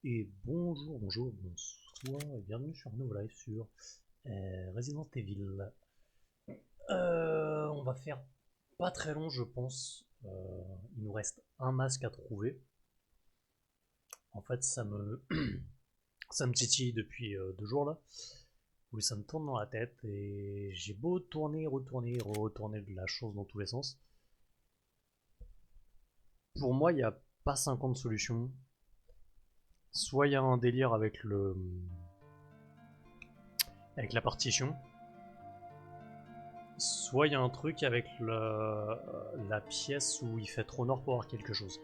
Et bonjour, bonsoir et bienvenue sur un nouveau live sur Resident Evil. On va faire pas très long je pense. Il nous reste un masque à trouver. En fait ça me titille depuis 2 jours là. Oui, ça me tourne dans la tête et j'ai beau tourner, retourner de la chose dans tous les sens. Pour moi il n'y a pas 50 solutions. Soit il y a un délire avec la partition. Soit il y a un truc avec la pièce où il fait trop noir pour voir quelque chose.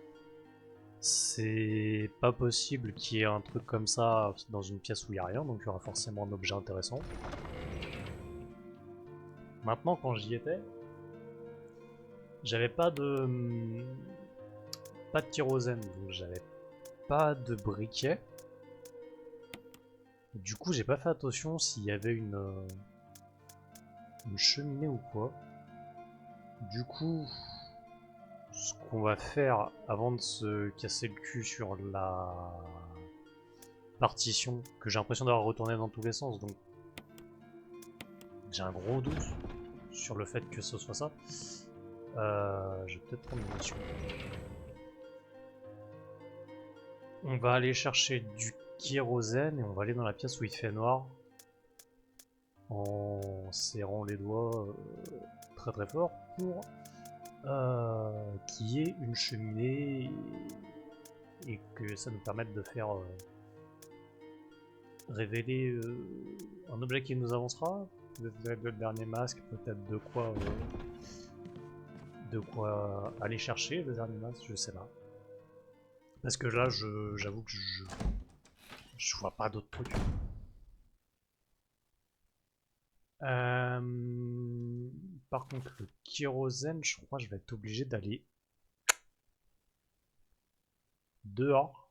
C'est pas possible qu'il y ait un truc comme ça dans une pièce où il n'y a rien, donc il y aura forcément un objet intéressant. Maintenant, quand j'y étais, j'avais pas de kérosène, donc j'avais pas de briquet. Du coup, j'ai pas fait attention s'il y avait une cheminée ou quoi. Du coup, ce qu'on va faire avant de se casser le cul sur la partition, que j'ai l'impression d'avoir retourné dans tous les sens, donc j'ai un gros doute sur le fait que ce soit ça. Je vais peut-être prendre une mission. On va aller chercher du kérosène et on va aller dans la pièce où il fait noir en serrant les doigts très très fort pour qu'il y ait une cheminée et que ça nous permette de faire révéler un objet qui nous avancera. Peut-être le dernier masque, peut-être de quoi aller chercher le dernier masque, je sais pas. Parce que là, j'avoue que je vois pas d'autres trucs. Par contre, le kérosène, je crois que je vais être obligé d'aller dehors.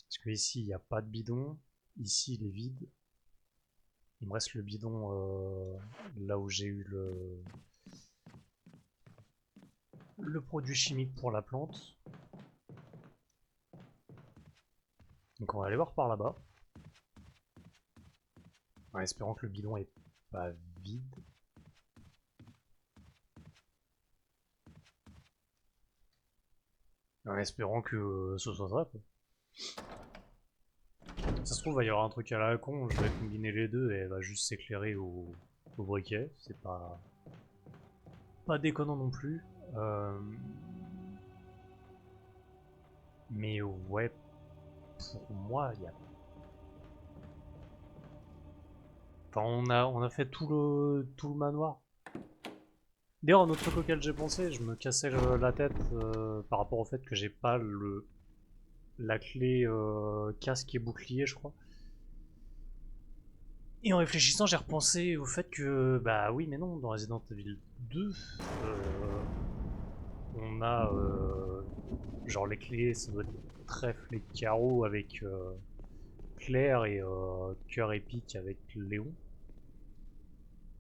Parce que ici, il n'y a pas de bidon. Ici, il est vide. Il me reste le bidon là où j'ai eu le produit chimique pour la plante. Donc on va aller voir par là-bas. En espérant que le bidon est pas vide. En espérant que ce soit ça, quoi. Ça se trouve, il va y avoir un truc à la con, je vais combiner les deux et elle va juste s'éclairer au briquet. C'est pas déconnant non plus. Mais ouais, pour moi, il y a. Enfin, on a fait tout le manoir. D'ailleurs, un autre truc auquel j'ai pensé, je me cassais la tête par rapport au fait que j'ai pas la clé casque et bouclier, je crois. Et en réfléchissant, j'ai repensé au fait que, bah oui, mais non, dans Resident Evil 2, on a genre les clés, ça doit être trèfle et carreau avec Claire et cœur épique avec Léon,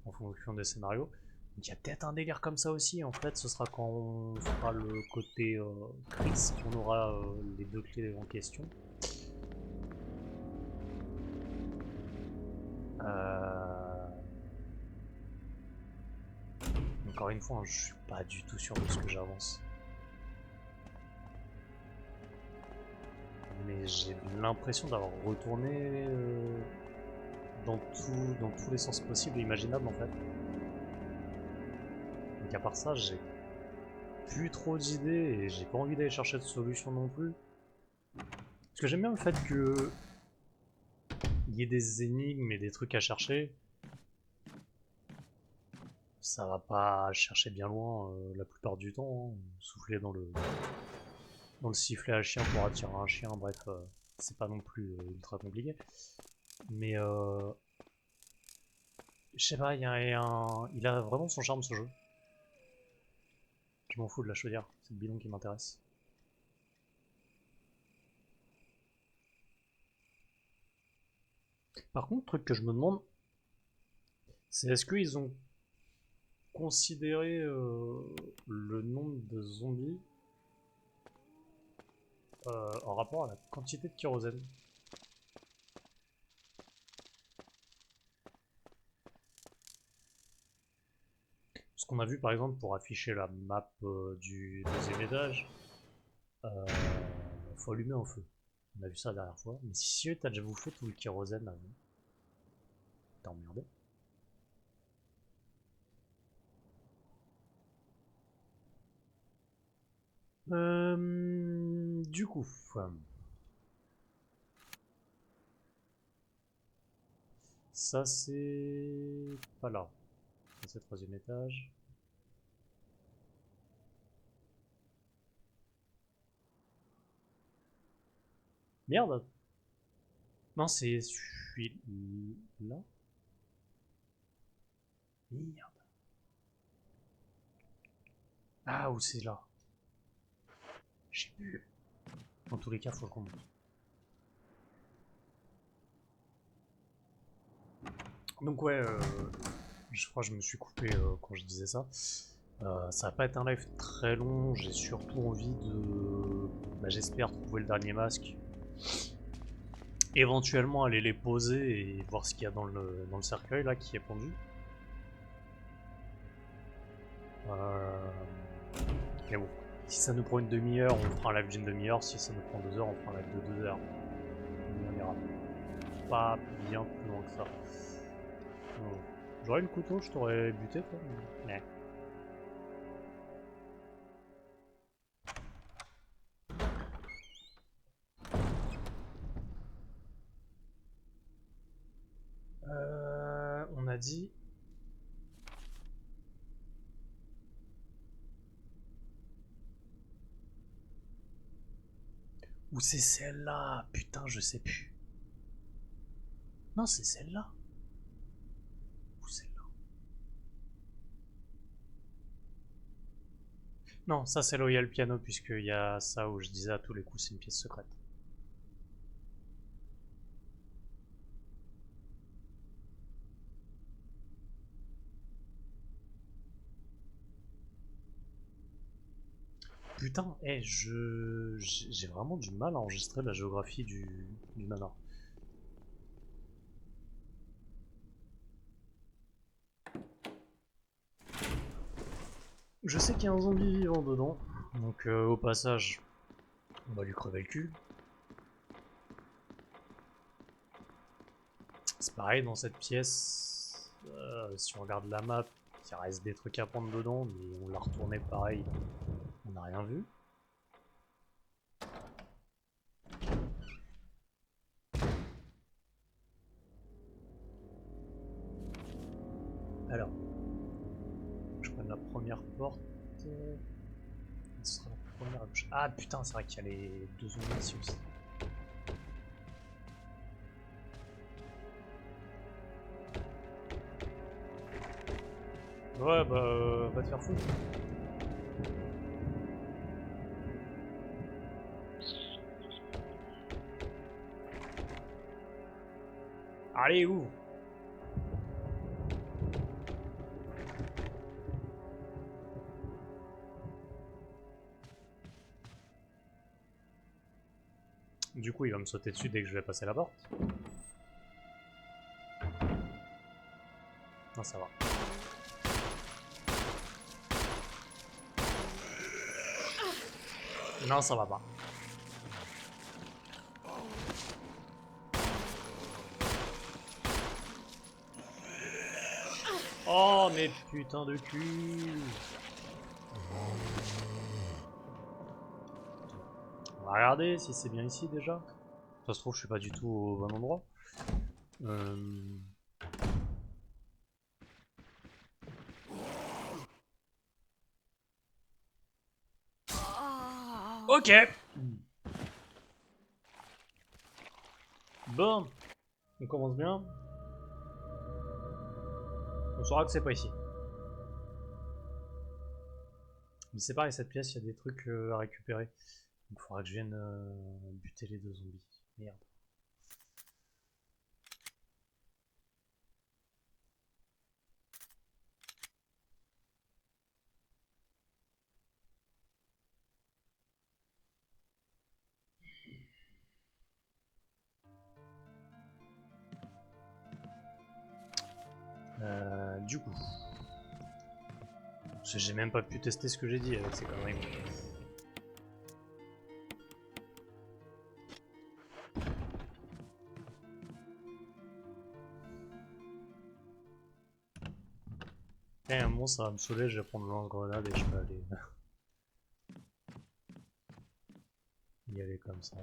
en fonction des scénarios. Donc il y a peut-être un délire comme ça aussi. En fait, ce sera quand on fera le côté Chris qu'on aura les deux clés en question. Encore une fois, je suis pas du tout sûr de ce que j'avance. Mais j'ai l'impression d'avoir retourné dans tous les sens possibles et imaginables en fait. Donc à part ça, j'ai plus trop d'idées et j'ai pas envie d'aller chercher de solutions non plus. Parce que j'aime bien le fait que il y ait des énigmes et des trucs à chercher. Ça va pas chercher bien loin la plupart du temps. Hein. Souffler dans le sifflet à chien pour attirer un chien, bref, c'est pas non plus ultra compliqué. Mais je sais pas, il a vraiment son charme ce jeu. Je m'en fous de la chaudière, c'est le bidon qui m'intéresse. Par contre, truc que je me demande, c'est est-ce qu'ils ont considéré le nombre de zombies en rapport à la quantité de kérosène. Ce qu'on a vu par exemple pour afficher la map du deuxième étage, faut allumer un feu. On a vu ça la dernière fois. Mais si t'as déjà bouffé tout le kérosène avant, t'es emmerdé. Du coup, ça c'est pas là. C'est le troisième étage. Merde. Non, c'est celui-là. Merde. Ah, où c'est là? J'ai plus. Dans tous les cas, faut qu'on monte. Donc ouais, je crois que je me suis coupé quand je disais ça. Ça va pas être un live très long, j'ai surtout envie de... Bah, j'espère trouver le dernier masque. Éventuellement aller les poser et voir ce qu'il y a dans le cercueil là qui est pendu. Mais bon, si ça nous prend une demi-heure, on fera un live d'une demi-heure. Si ça nous prend 2 heures, on fera un live de 2 heures. On ira pas bien plus loin que ça. J'aurais eu le couteau, je t'aurais buté toi. Mais... on a dit... Ou c'est celle-là? Putain, je sais plus. Non, c'est celle-là. Ou celle-là. Non, ça c'est là où il y a le piano, puisqu'il y a ça où je disais à tous les coups c'est une pièce secrète. Putain, j'ai vraiment du mal à enregistrer la géographie du manoir. Je sais qu'il y a un zombie vivant dedans, donc au passage, on va lui crever le cul. C'est pareil dans cette pièce, si on regarde la map, il reste des trucs à prendre dedans, mais on l'a retourné pareil, on n'a rien vu. Alors, je prends la première porte. Ce sera la première à gauche. Ah putain, c'est vrai qu'il y a les deux zombies ici aussi. Ouais, bah, va te faire foutre. Allez, où? Du coup, il va me sauter dessus dès que je vais passer la porte. Non, ça va. Non, ça va pas. Oh, mais putain de cul. On va regarder si c'est bien ici déjà. Ça se trouve, je suis pas du tout au bon endroit. Ok. Bon. On commence bien. On saura que c'est pas ici. Mais c'est pareil, cette pièce, il y a des trucs à récupérer. Donc il faudra que je vienne buter les deux zombies. Merde. Du coup, j'ai même pas pu tester ce que j'ai dit avec ces conneries. Et à un moment ça va me saouler, je vais prendre le lance-grenade et je peux aller y aller comme ça.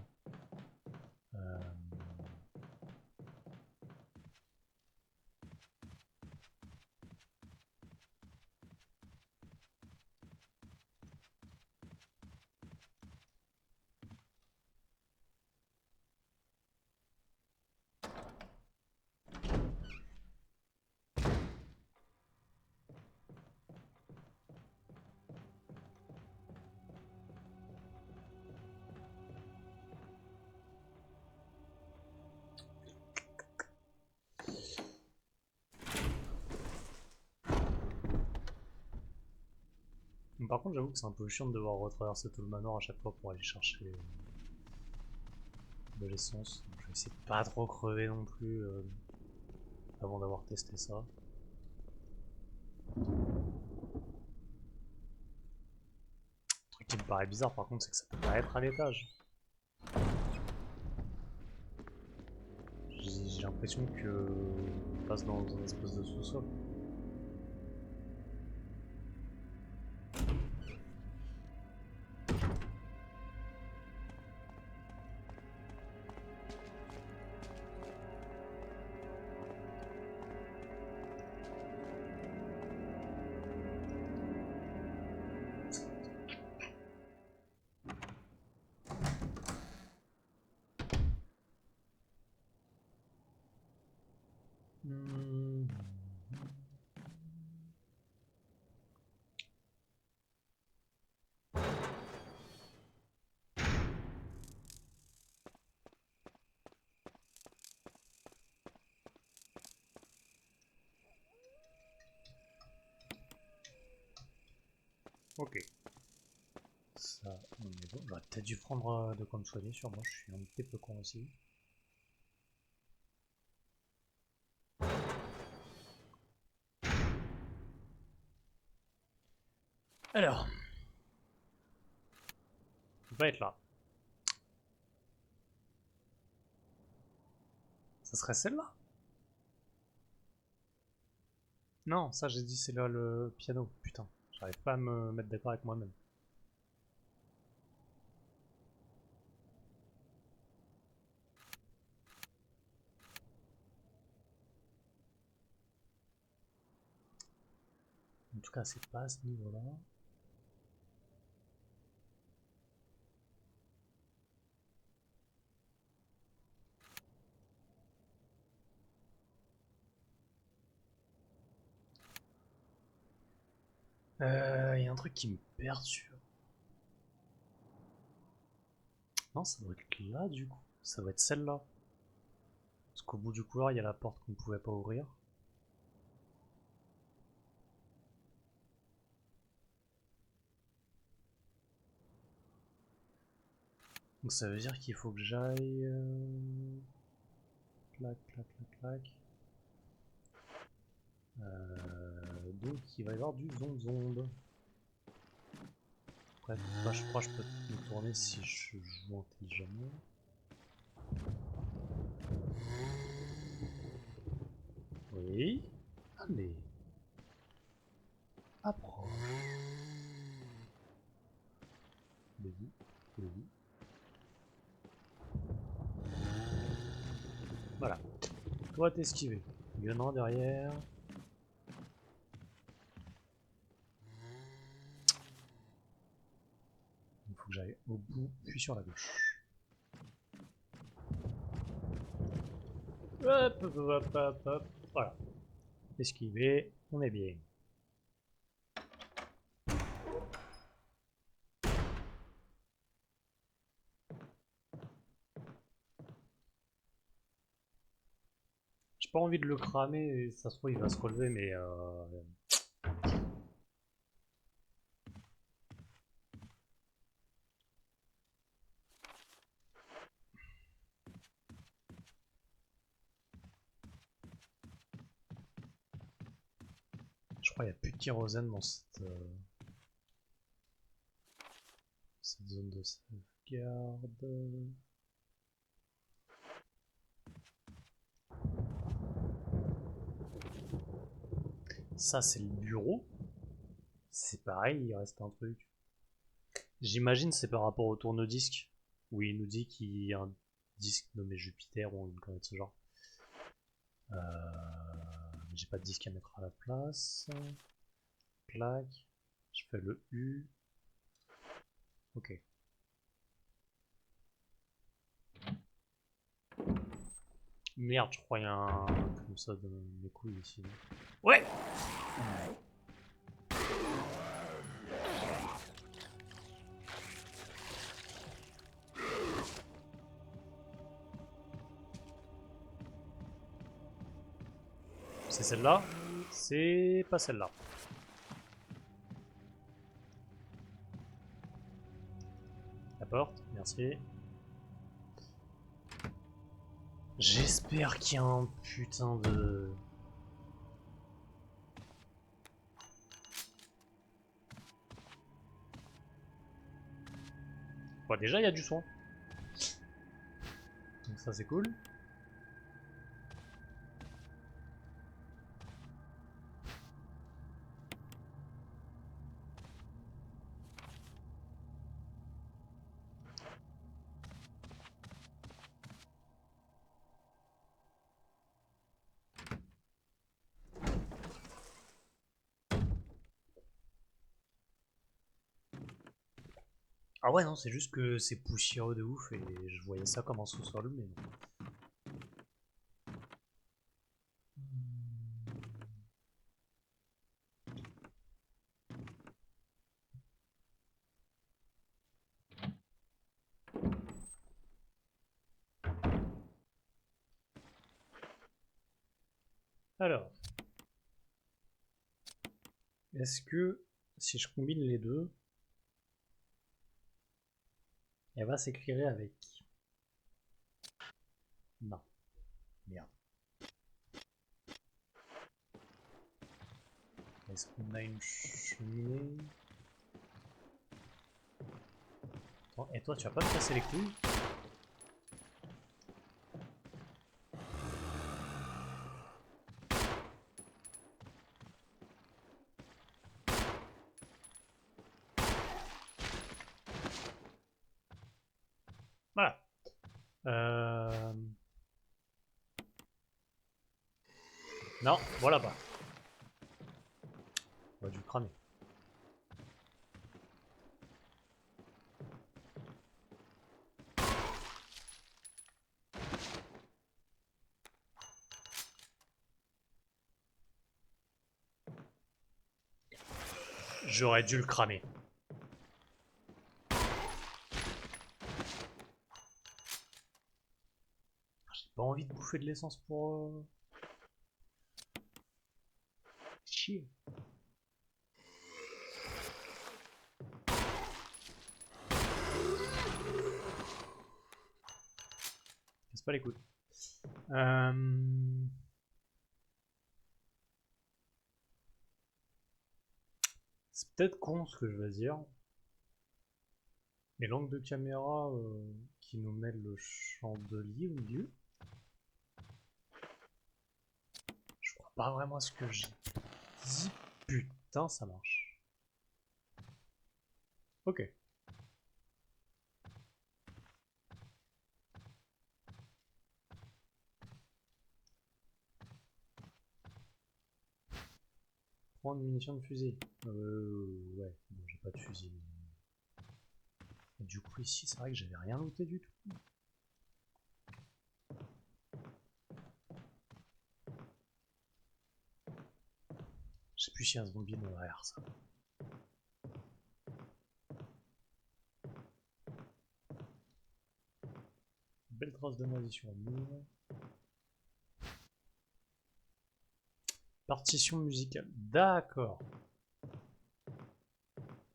Par contre, j'avoue que c'est un peu chiant de devoir retraverser tout le manoir à chaque fois pour aller chercher de l'essence. Donc je vais essayer de pas trop crever non plus avant d'avoir testé ça. Le truc qui me paraît bizarre par contre, c'est que ça peut pas être à l'étage. J'ai l'impression que on passe dans un espèce de sous-sol. Ok. Ça, on est bon. J'aurais peut-être dû prendre de quoi me soigner sur moi, je suis un petit peu con aussi. Alors. Il va être là. Ça serait celle-là? Non, ça j'ai dit c'est là le piano. Putain, j'arrive pas à me mettre d'accord avec moi-même. En tout cas, c'est pas à ce niveau-là. Y a un truc qui me perturbe. Non, ça doit être là du coup. Ça doit être celle-là. Parce qu'au bout du couloir, il y a la porte qu'on ne pouvait pas ouvrir. Donc ça veut dire qu'il faut que j'aille... Clac, clac, clac, clac. Donc il va y avoir du zonzonde. Bref, bah, je crois que je peux me tourner si je joue intelligemment. Oui. Allez. Approche. Oui. Oui. Voilà. Toi t'esquiver. Il y en a derrière. Il faut que j'aille au bout, puis sur la gauche. Hop, hop, hop, hop, hop. Voilà. Esquiver, on est bien. J'ai pas envie de le cramer, et ça se trouve il va se relever, mais Je crois qu'il n'y a plus de kérosène dans cette zone de sauvegarde. Ça, c'est le bureau. C'est pareil, il reste un truc. J'imagine c'est par rapport au tourne-disque, où il nous dit qu'il y a un disque nommé Jupiter ou une connerie de ce genre. J'ai pas de disque à mettre à la place. Clac. Je fais le U. Ok. Merde, je crois qu'il y a un comme ça dans mes couilles ici. Ouais. C'est celle-là? C'est pas celle-là. La porte, merci. J'espère qu'il y a un putain de... Bon, déjà, il y a du son. Donc ça, c'est cool. Ah ouais, non, c'est juste que c'est poussiéreux de ouf et je voyais ça comme un sous-sol, mais non. Alors, est-ce que si je combine les deux, elle va s'éclairer avec... Non. Merde. Est-ce qu'on a une cheminée? Attends, et toi, tu vas pas me casser les couilles? Voilà. Non, voilà pas. On va dû le cramer. J'aurais dû le cramer. J'ai pas envie de bouffer de l'essence pour... Chier. Casse pas les couilles. C'est peut-être con ce que je vais dire. Mais l'angle de caméra qui nous met le chandelier au milieu. Je crois pas vraiment à ce que je dis. Putain, ça marche. Ok. Prendre munitions de fusil. Ouais, bon, j'ai pas de fusil. Et du coup, ici, c'est vrai que j'avais rien looté du tout. Je sais plus s'il y a un zombie derrière ça. Belle trace de moisi sur le mur. Partition musicale. D'accord.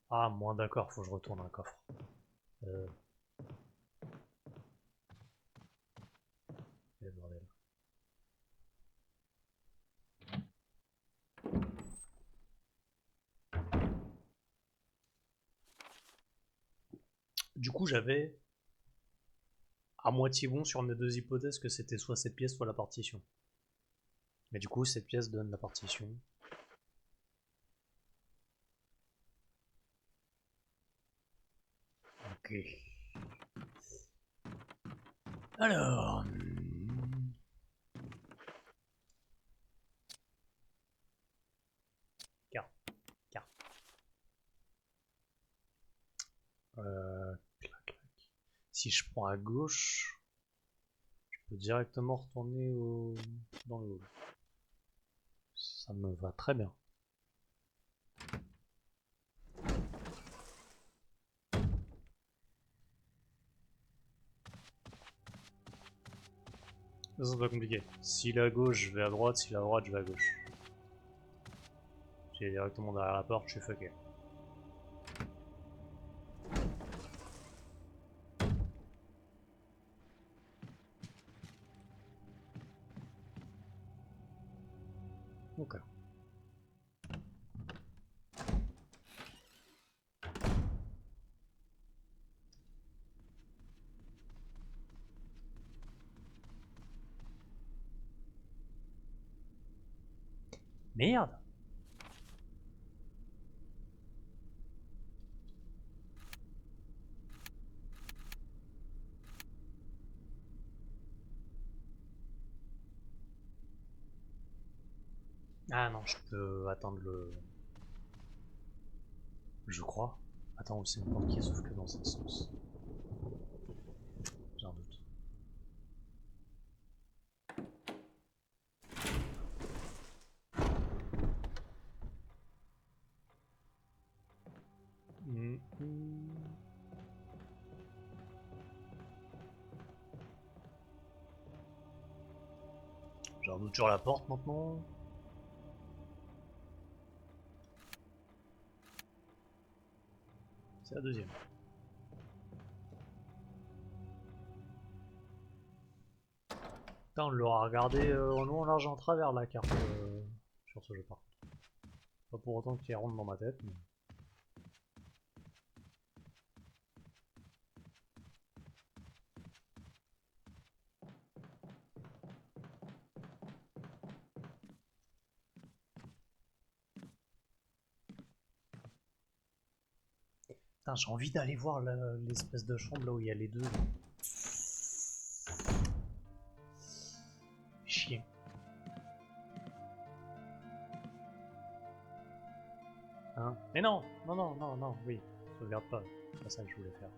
Ah, moins d'accord, faut que je retourne un coffre. Eh, bordel. Du coup, j'avais à moitié bon sur mes deux hypothèses que c'était soit cette pièce, soit la partition. Mais du coup, cette pièce donne la partition. Ok. Alors... Carte. Carte. Clac, clac. Si je prends à gauche, je peux directement retourner dans le hall. Ça me va très bien. Ça, c'est pas compliqué. S'il est à gauche, je vais à droite. S'il est à droite, je vais à gauche. J'ai directement derrière la porte, je suis fucké. Ok. Merde. Ah non, je peux atteindre le... Je crois. Attends, c'est une porte qui s'ouvre que dans un sens. J'ai un doute. J'ai un doute sur la porte maintenant. C'est la deuxième. Putain, on l'aura regardé en long, en large et en travers la carte sur ce jeu par contre. Pas pour autant qu'il rentre dans ma tête. Mais... Putain, j'ai envie d'aller voir l'espèce de chambre là où il y a les deux. Chier. Hein? Mais non, non, non, non, non, oui, je regarde pas. C'est pas ça que je voulais faire.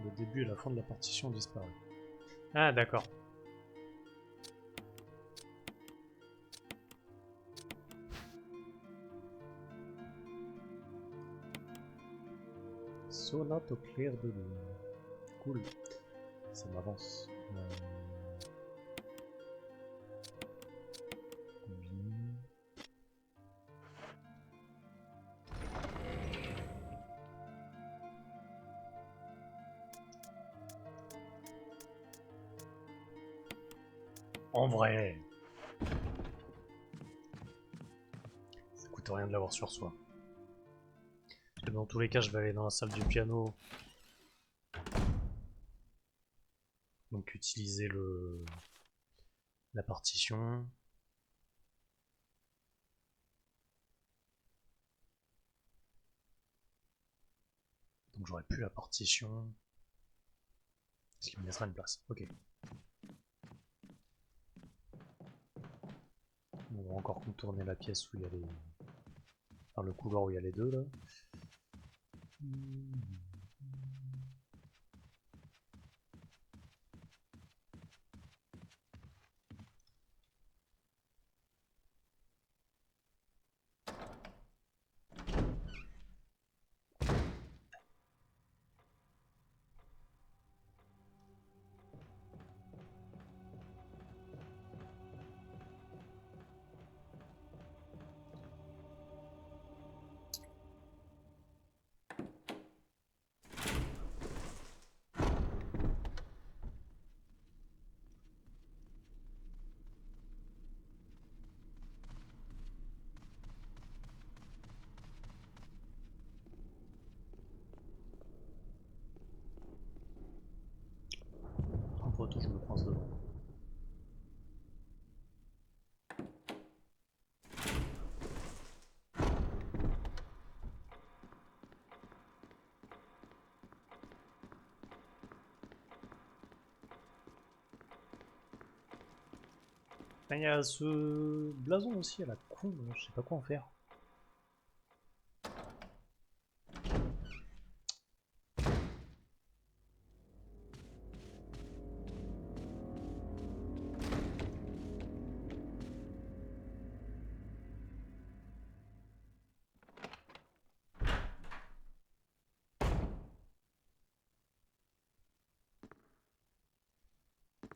Le début et la fin de la partition ont disparu. Ah d'accord. Sonate au clair de lune. Cool. Ça m'avance. En vrai, ça coûte rien de l'avoir sur soi. Parce que dans tous les cas, je vais aller dans la salle du piano. Donc utiliser la partition. Donc j'aurai plus la partition. Ce qui me laissera une place. Ok. On va encore contourner la pièce où il y a les... Enfin le couloir où il y a les deux là. Il y a ce blason aussi à la con, je sais pas quoi en faire.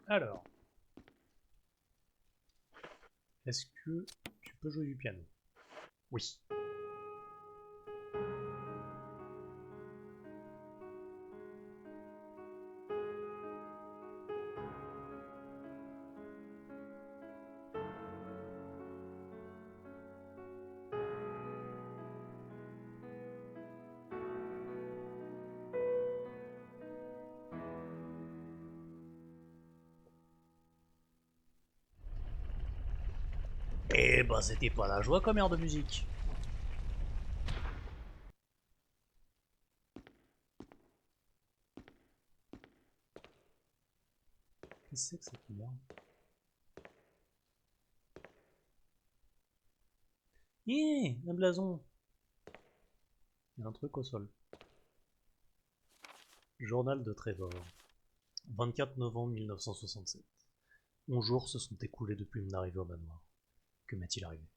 Alors, est-ce que tu peux jouer du piano? Oui. Eh bah c'était pas la joie comme air de musique. Qu'est-ce que c'est que cette merde? Un blason. Il y a un truc au sol. Journal de Trevor. 24 novembre 1967. 11 jours se sont écoulés depuis mon arrivée au manoir. Que m'est-il arrivé?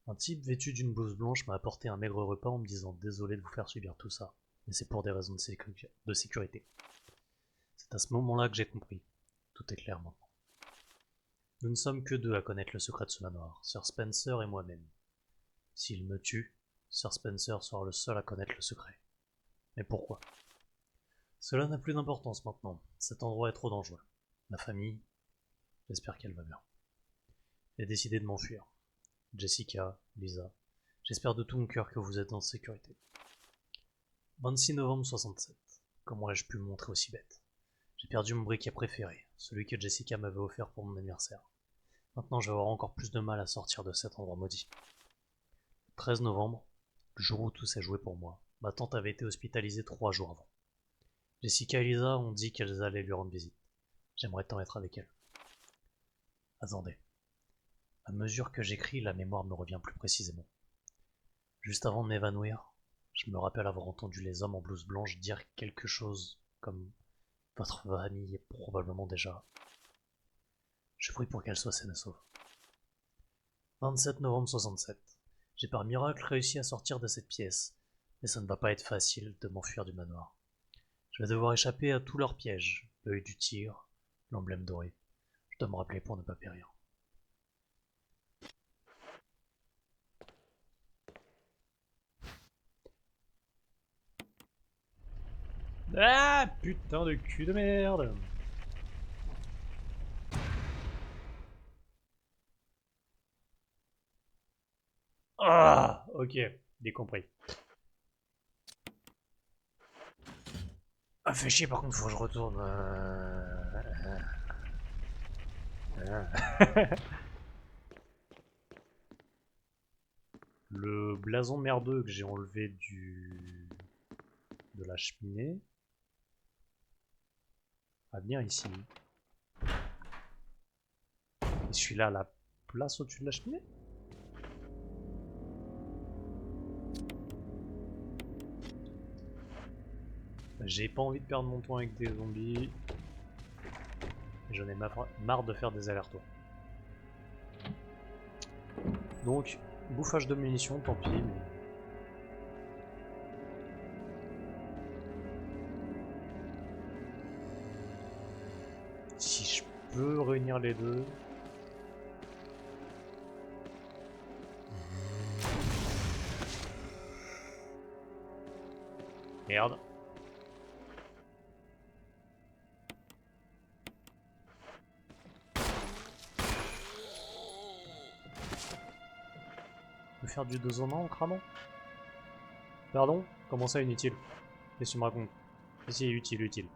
Un type vêtu d'une blouse blanche m'a apporté un maigre repas en me disant désolé de vous faire subir tout ça, mais c'est pour des raisons de sécurité. C'est à ce moment-là que j'ai compris. Tout est clair maintenant. Nous ne sommes que deux à connaître le secret de ce manoir, Sir Spencer et moi-même. S'il me tue, Sir Spencer sera le seul à connaître le secret. Mais pourquoi? Cela n'a plus d'importance maintenant. Cet endroit est trop dangereux. Ma famille, j'espère qu'elle va bien. J'ai décidé de m'enfuir. Jessica, Lisa, j'espère de tout mon cœur que vous êtes en sécurité. 26 novembre 67. Comment ai-je pu me montrer aussi bête? J'ai perdu mon briquet préféré, celui que Jessica m'avait offert pour mon anniversaire. Maintenant je vais avoir encore plus de mal à sortir de cet endroit maudit. 13 novembre, le jour où tout s'est joué pour moi, ma tante avait été hospitalisée 3 jours avant. Jessica et Lisa ont dit qu'elles allaient lui rendre visite. J'aimerais tant être avec elles. Attendez. À mesure que j'écris, la mémoire me revient plus précisément. Juste avant de m'évanouir, je me rappelle avoir entendu les hommes en blouse blanche dire quelque chose comme « Votre famille est probablement déjà… » Je prie pour qu'elle soit saine et sauve. 27 novembre 67. J'ai par miracle réussi à sortir de cette pièce, mais ça ne va pas être facile de m'enfuir du manoir. Je vais devoir échapper à tous leurs pièges, l'œil du tigre, l'emblème doré. Je dois me rappeler pour ne pas périr. Ah, putain de cul de merde! Ah, ok, j'ai compris. Ah, fait chier, par contre, faut que je retourne. Le blason merdeux que j'ai enlevé de la cheminée va venir ici. Et celui-là à la place au-dessus de la cheminée? J'ai pas envie de perdre mon temps avec des zombies. J'en ai marre de faire des allers-retours. Donc, bouffage de munitions, tant pis, mais… Si je peux réunir les deux… Merde. On peut faire du 2 en 1 en cramant? Pardon? Comment ça inutile? Qu'est-ce que tu me racontes? Si, utile, utile.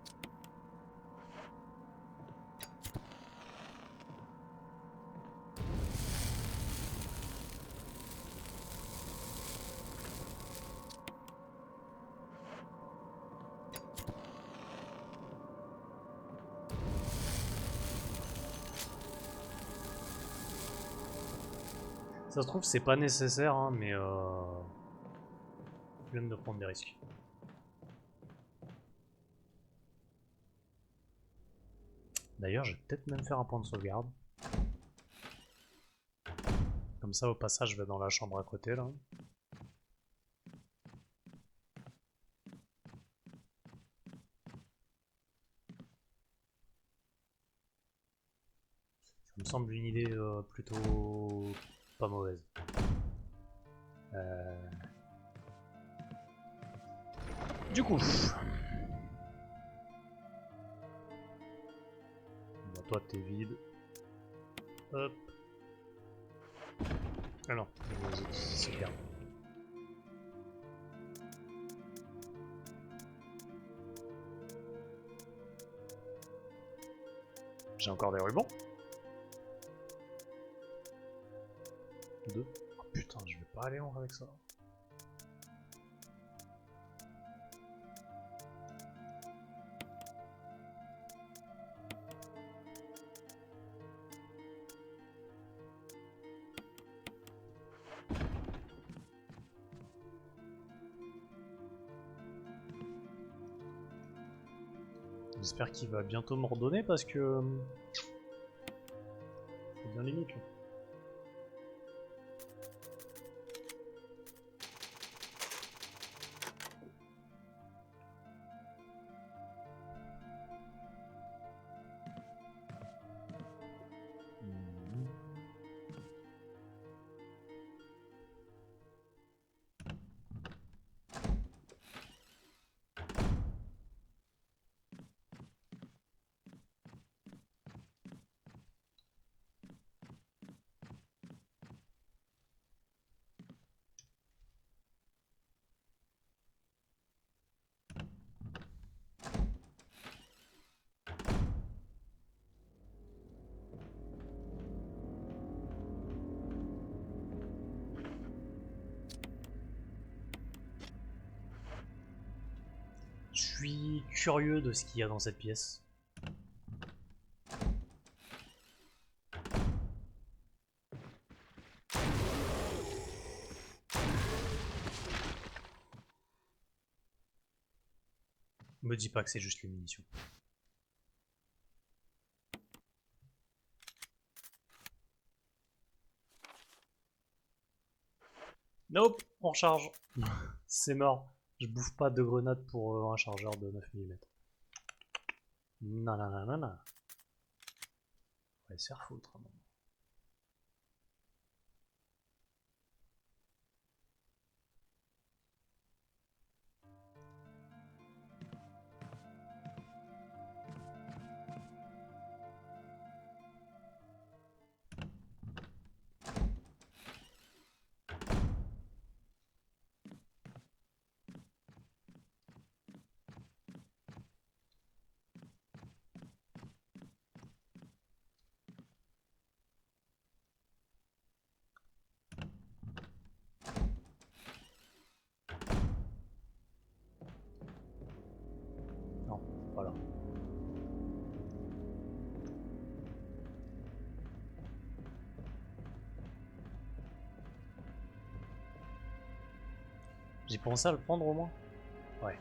Ça se trouve, c'est pas nécessaire, hein, mais je viens de prendre des risques. D'ailleurs, je vais peut-être même faire un point de sauvegarde. Comme ça, au passage, je vais dans la chambre à côté, là. Ça me semble une idée plutôt pas mauvaise. Du coup... Bon, toi, t'es vide. Hop. Ah non, les autres, c'est bien. J'ai encore des rubans. 2. Oh putain, je vais pas aller loin avec ça. J'espère qu'il va bientôt me redonner parce que... c'est bien limite là. Je suis curieux de ce qu'il y a dans cette pièce. Me dis pas que c'est juste les munitions. Nope, on recharge. C'est mort. Je bouffe pas de grenades pour un chargeur de 9 mm. Non, non, non, non, non. On va se faire foutre un moment. Non, voilà. J'ai pensé à le prendre au moins. Ouais.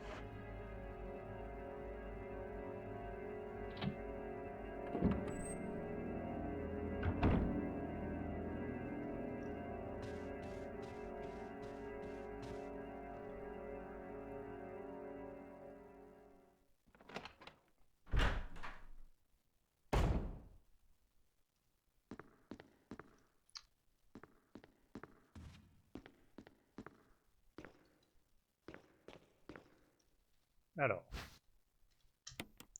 Alors.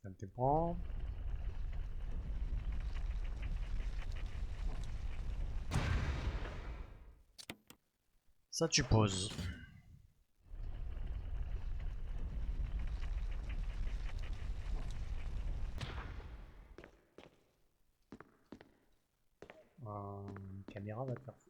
Elle te prend. Ça tu poses. Une caméra va te faire foutre.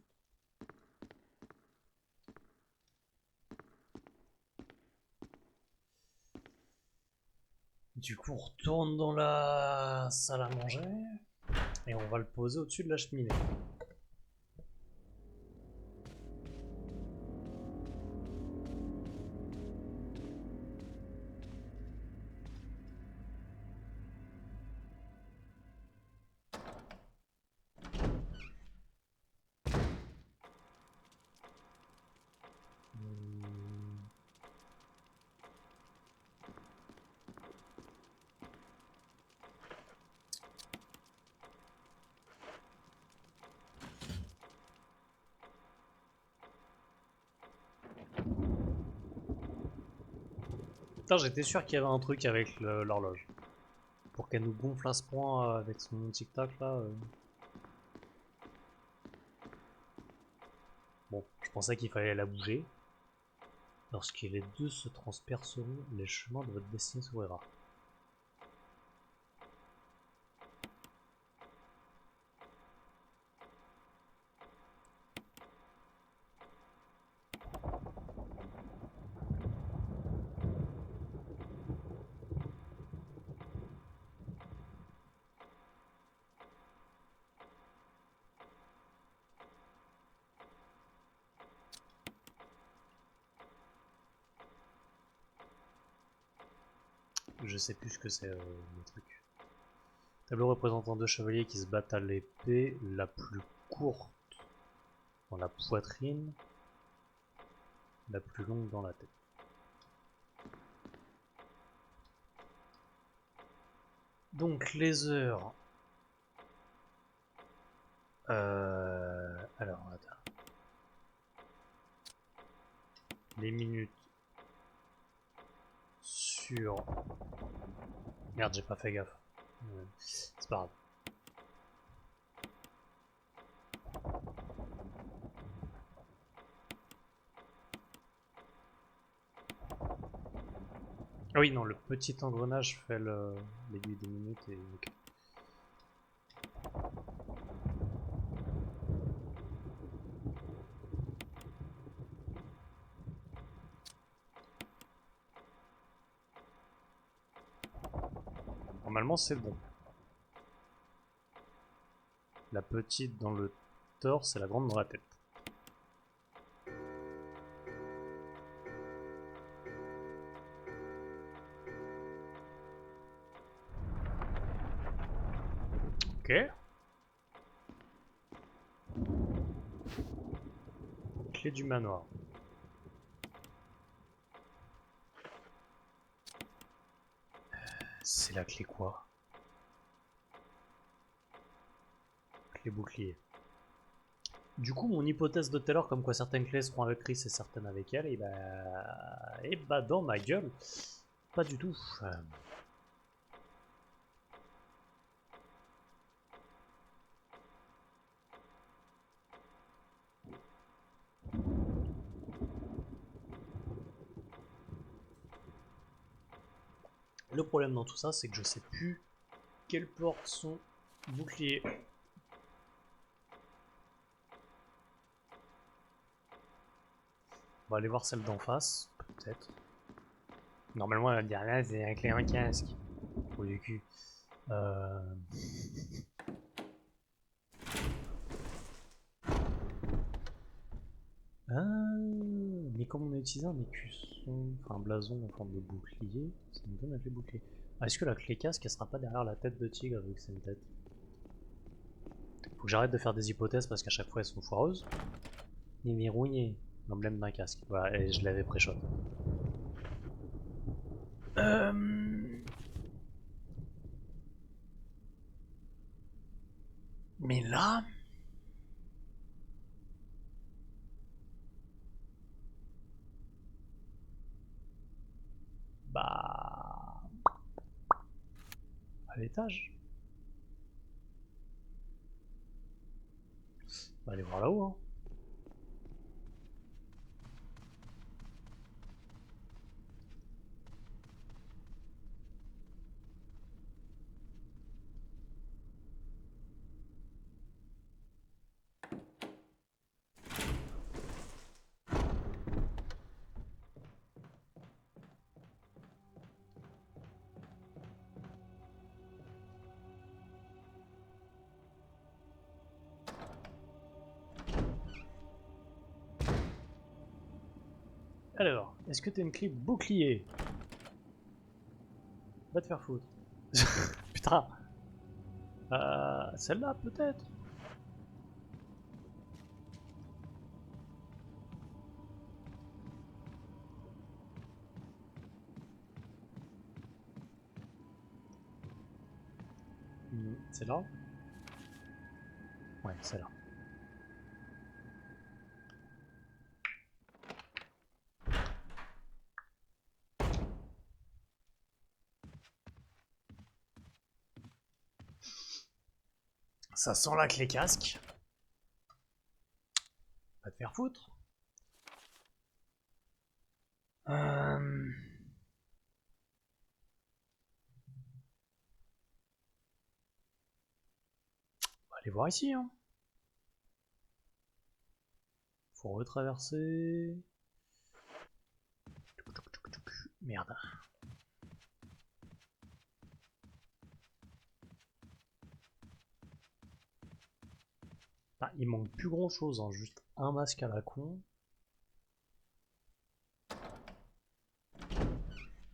Du coup, on retourne dans la salle à manger et on va le poser au-dessus de la cheminée. Putain, j'étais sûr qu'il y avait un truc avec l'horloge. Pour qu'elle nous gonfle à ce point avec son tic-tac là. Bon, je pensais qu'il fallait la bouger. Lorsque les deux se transperceront, les chemins de votre destinée s'ouvrira. Je sais plus ce que c'est le truc. Tableau représentant deux chevaliers qui se battent à l'épée, la plus courte dans la poitrine, la plus longue dans la tête. Donc les heures. Alors, attends. Les minutes sur... Merde, j'ai pas fait gaffe. C'est pas grave. Ah oui, non, le petit engrenage fait l'aiguille des minutes et... Okay. Normalement, c'est bon. La petite dans le torse et la grande dans la tête. Ok. Clé du manoir. C'est la clé quoi? Clé bouclier. Du coup, mon hypothèse de tout à l'heure, comme quoi certaines clés seront avec Chris et certaines avec elle, et bah dans ma gueule, pas du tout. Le problème dans tout ça, c'est que je sais plus quelles portes sont boucliers. On va aller voir celle d'en face, peut-être. Normalement, elle va me dire là, c'est un clé en casque. Au du cul. Ah, mais comme on a utilisé un écusson, enfin un blason en forme de bouclier, ça nous donne la clé bouclier. Ah, est-ce que la clé casque, elle sera pas derrière la tête de tigre vu que c'est une tête? Faut que j'arrête de faire des hypothèses parce qu'à chaque fois elles sont foireuses. Nini Rougné, l'emblème d'un casque. Voilà, et je l'avais pré-shot. Mais là... Bah... À l'étage. On va aller voir là-haut, hein. Alors, est-ce que t'as une clé bouclier? Va te faire foutre. Putain. Celle-là, peut-être. C'est là. Ouais, c'est là. Ça sent la clé casque. Va te faire foutre. On va aller voir ici. Hein. Faut retraverser. Merde. Ah, il manque plus grand chose, hein, juste un masque à la con.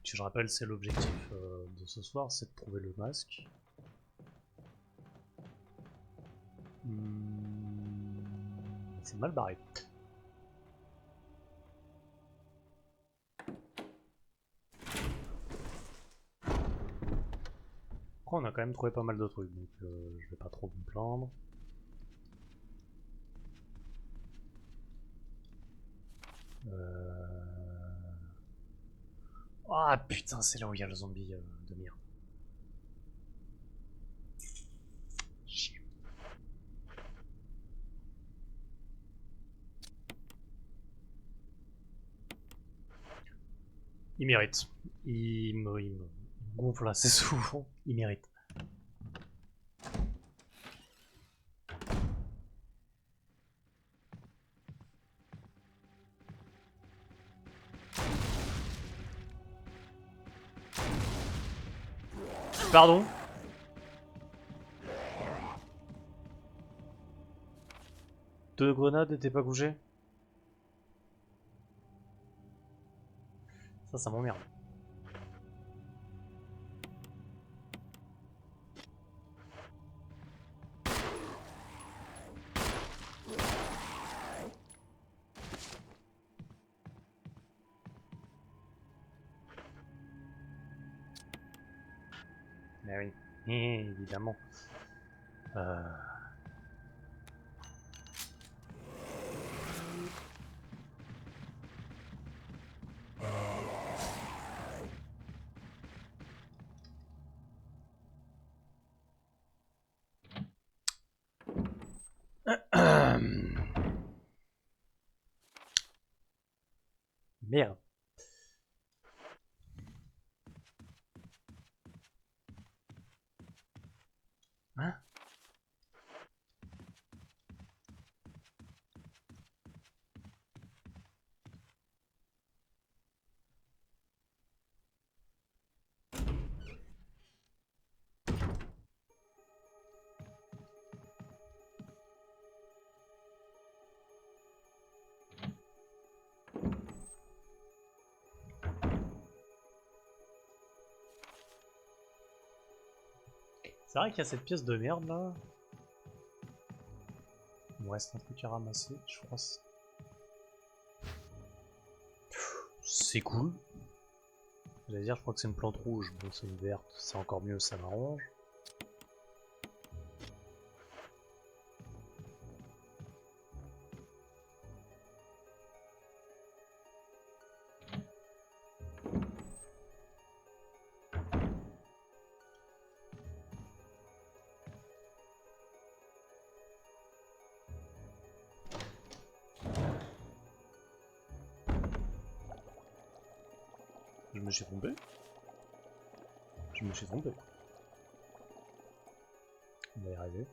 Si je rappelle, c'est l'objectif de ce soir, c'est de trouver le masque. C'est mal barré. Après, on a quand même trouvé pas mal de trucs, donc je vais pas trop me plaindre. Ah putain, c'est là où il y a le zombie de mire. Chier. Il mérite. Il me gonfle assez souvent. Il mérite. Pardon. Deux grenades n'étaient pas bougées. Ça m'emmerde. Mais oui, évidemment. Merde. Hein? C'est vrai qu'il y a cette pièce de merde là. Il me reste un truc à ramasser, je crois. C'est cool. J'allais dire, je crois que c'est une plante rouge. Bon, c'est une verte, c'est encore mieux, ça m'arrange. Je me suis trompé. Je me suis trompé. On va y arriver.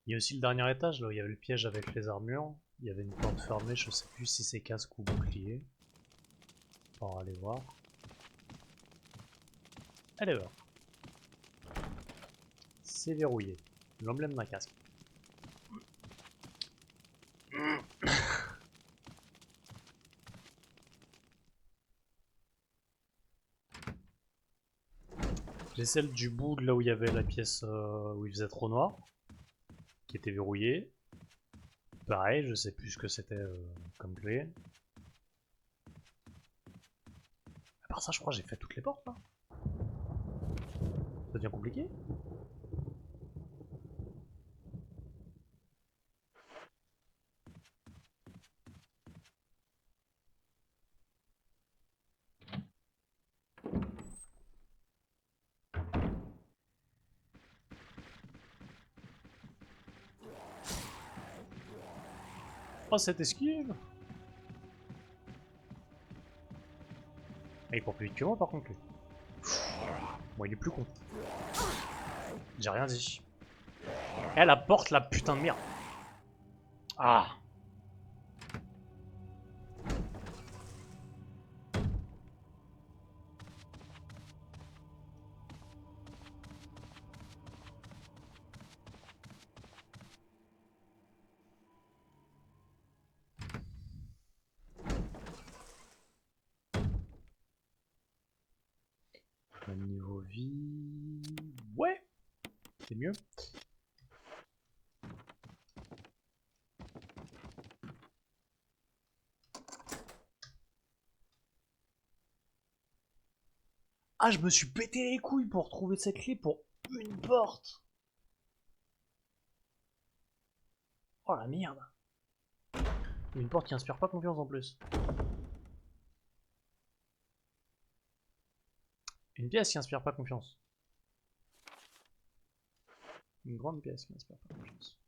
Il y a aussi le dernier étage, là où il y avait le piège avec les armures. Il y avait une porte fermée, je sais plus si c'est casque ou bouclier. On va aller voir. Alors. C'est verrouillé. L'emblème d'un casque. J'ai celle du bout de là où il y avait la pièce où il faisait trop noir. Qui était verrouillée. Pareil, je sais plus ce que c'était comme clé. part ça, je crois que j'ai fait toutes les portes là. Ça devient compliqué. Oh, cette esquive! Ah, il court plus vite que moi par contre lui. Bon, il est plus con. J'ai rien dit. Elle apporte la putain de merde. Ah! Niveau vie... Ouais! C'est mieux. Ah, je me suis pété les couilles pour trouver cette clé pour une porte. Oh la merde. Une porte qui inspire pas confiance en plus. Une pièce qui inspire pas confiance. Une grande pièce qui inspire pas confiance.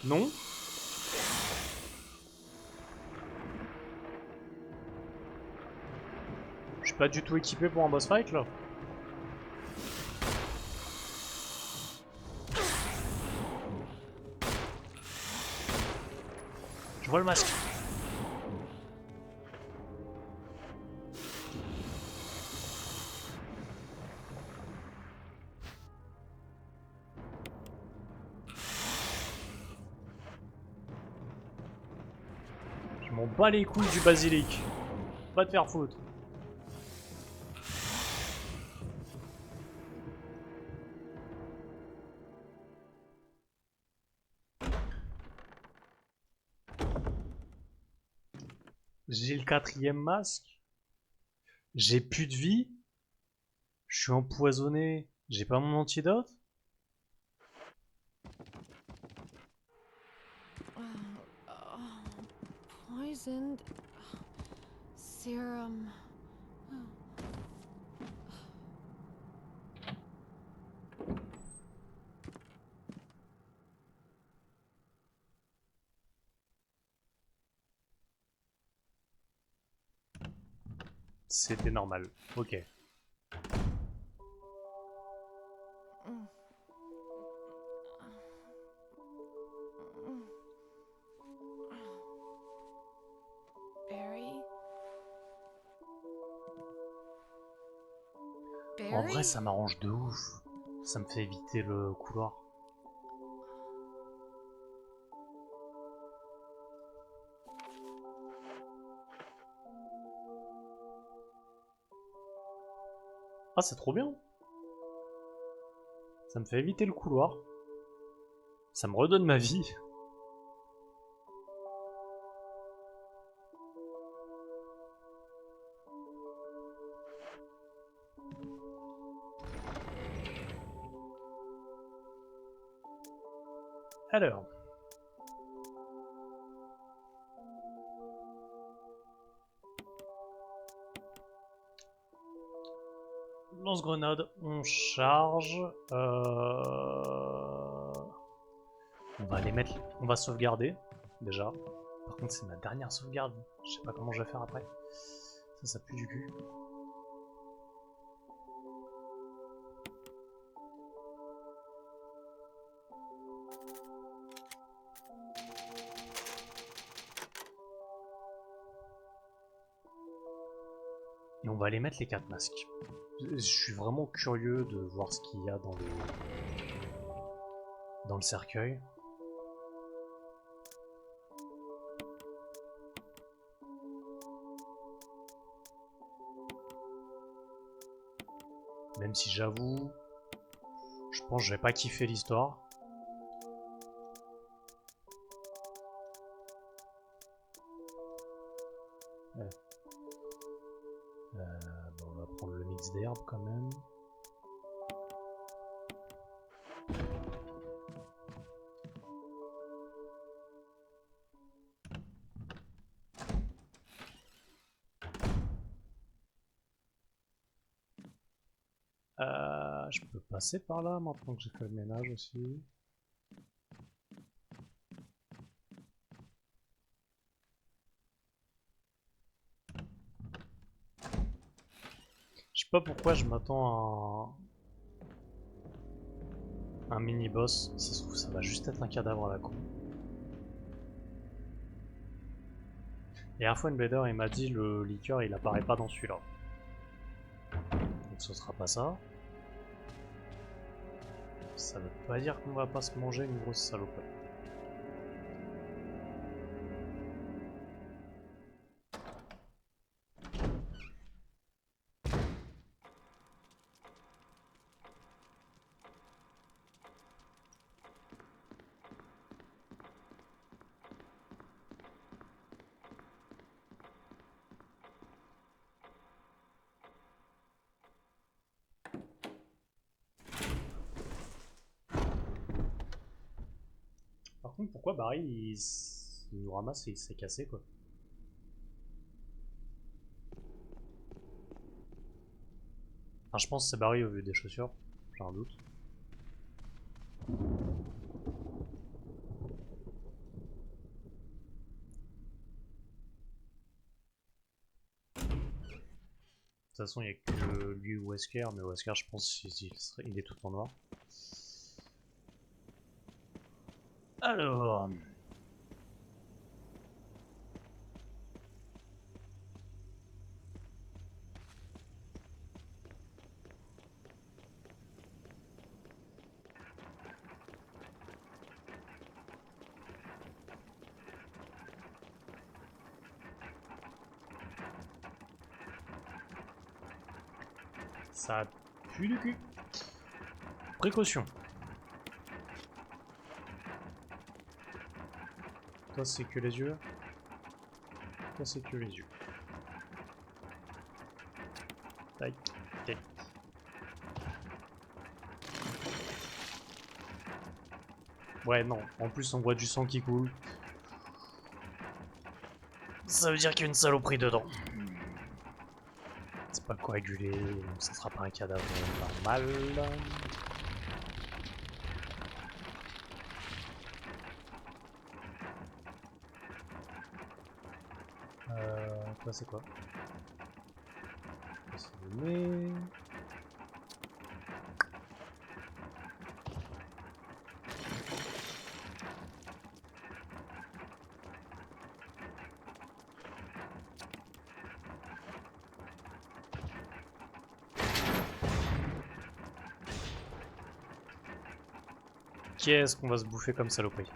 Non. Je suis pas du tout équipé pour un boss fight là. Je vois le masque. Je m'en bats les couilles du basilic. Va te faire foutre. J'ai le 4e masque. J'ai plus de vie. Je suis empoisonné. J'ai pas mon antidote. Poisoned serum. C'était normal. Ok. En vrai, ça m'arrange de ouf. Ça me fait éviter le couloir. Ah, c'est trop bien. Ça me fait éviter le couloir. Ça me redonne ma vie. Alors. Lance-grenade, on charge. On va les mettre. On va sauvegarder, déjà. Par contre, c'est ma dernière sauvegarde. Je sais pas comment je vais faire après. Ça pue du cul. Et on va aller mettre les 4 masques. Je suis vraiment curieux de voir ce qu'il y a dans le cercueil. Même si j'avoue, Je pense que j'ai pas kiffé l'histoire. Ouais. Bon, on va prendre le mix d'herbe quand même. Je peux passer par là maintenant que j'ai fait le ménage aussi. Je sais pas pourquoi je m'attends à un mini-boss. Si ça se trouve, ça va juste être un cadavre à la con. Et un fois, une blader, il m'a dit le liqueur il apparaît pas dans celui-là. Donc ce sera pas ça. Ça veut pas dire qu'on va pas se manger une grosse saloperie. Par contre, pourquoi Barry il nous ramasse et il s'est cassé quoi? Enfin, je pense que c'est Barry au vu des chaussures, j'ai un doute. De toute façon, il n'y a que lui ou Wesker, mais Wesker, je pense qu'il est tout en noir. Alors. Ça pue du cul. Précaution. Toi, c'est que les yeux. Toi, c'est que les yeux. Tac, tac. Ouais, non. En plus, on voit du sang qui coule. Ça veut dire qu'il y a une saloperie dedans. C'est pas coagulé, donc ça sera pas un cadavre normal. Toi, c'est quoi? C'est le nez. Qu'est-ce qu'on va se bouffer comme saloperie?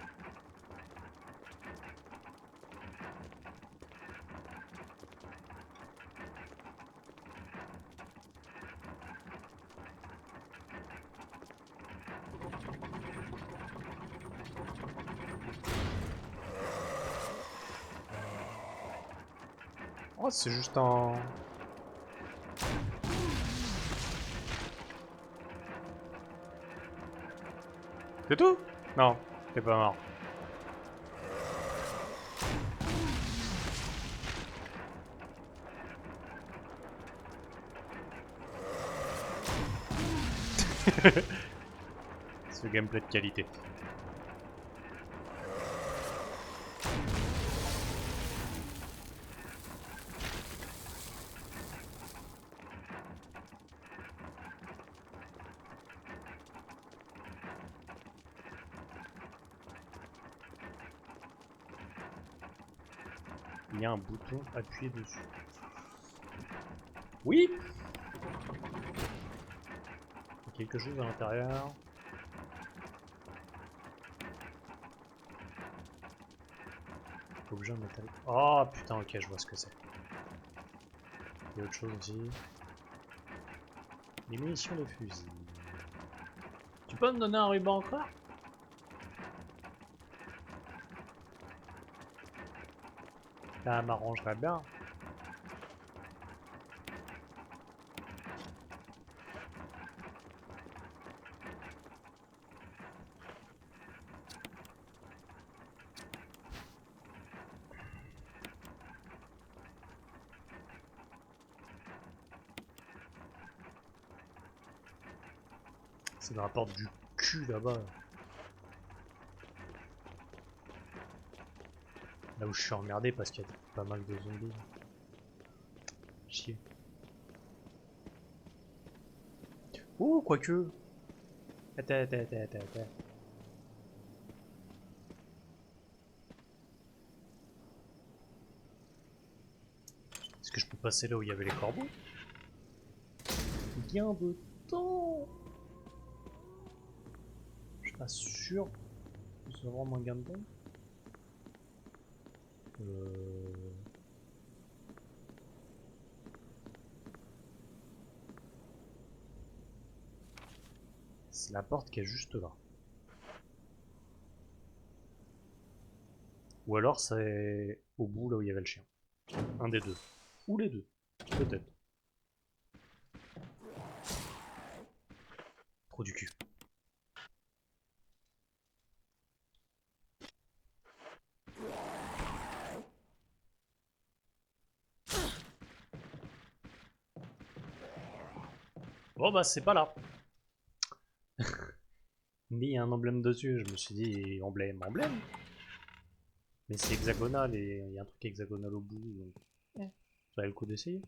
Oh, c'est juste un... C'est tout? Non, t'es pas mort. Ce gameplay de qualité. Il y a un bouton appuyé dessus. Oui! Il y a quelque chose à l'intérieur. Objet en métal. Oh putain, ok, je vois ce que c'est. Il y a autre chose aussi. Les munitions de fusil. Tu peux me donner un ruban encore? Ça m'arrangerait bien. C'est dans la porte du cul là-bas. Là où je suis emmerdé parce qu'il y a pas mal de zombies. Chier. Oh, quoique. Attends. Est-ce que je peux passer là où il y avait les corbeaux? Gain de temps. Je suis pas sûr que ce soit vraiment un gain de temps. C'est la porte qui est juste là. Ou alors c'est au bout là où il y avait le chien. Un des deux. Ou les deux. Peut-être. Trop du cul. Bon bah c'est pas là. Mais il y a un emblème dessus, je me suis dit emblème. Mais c'est hexagonal et il y a un truc hexagonal au bout, donc ça valait le coup d'essayer.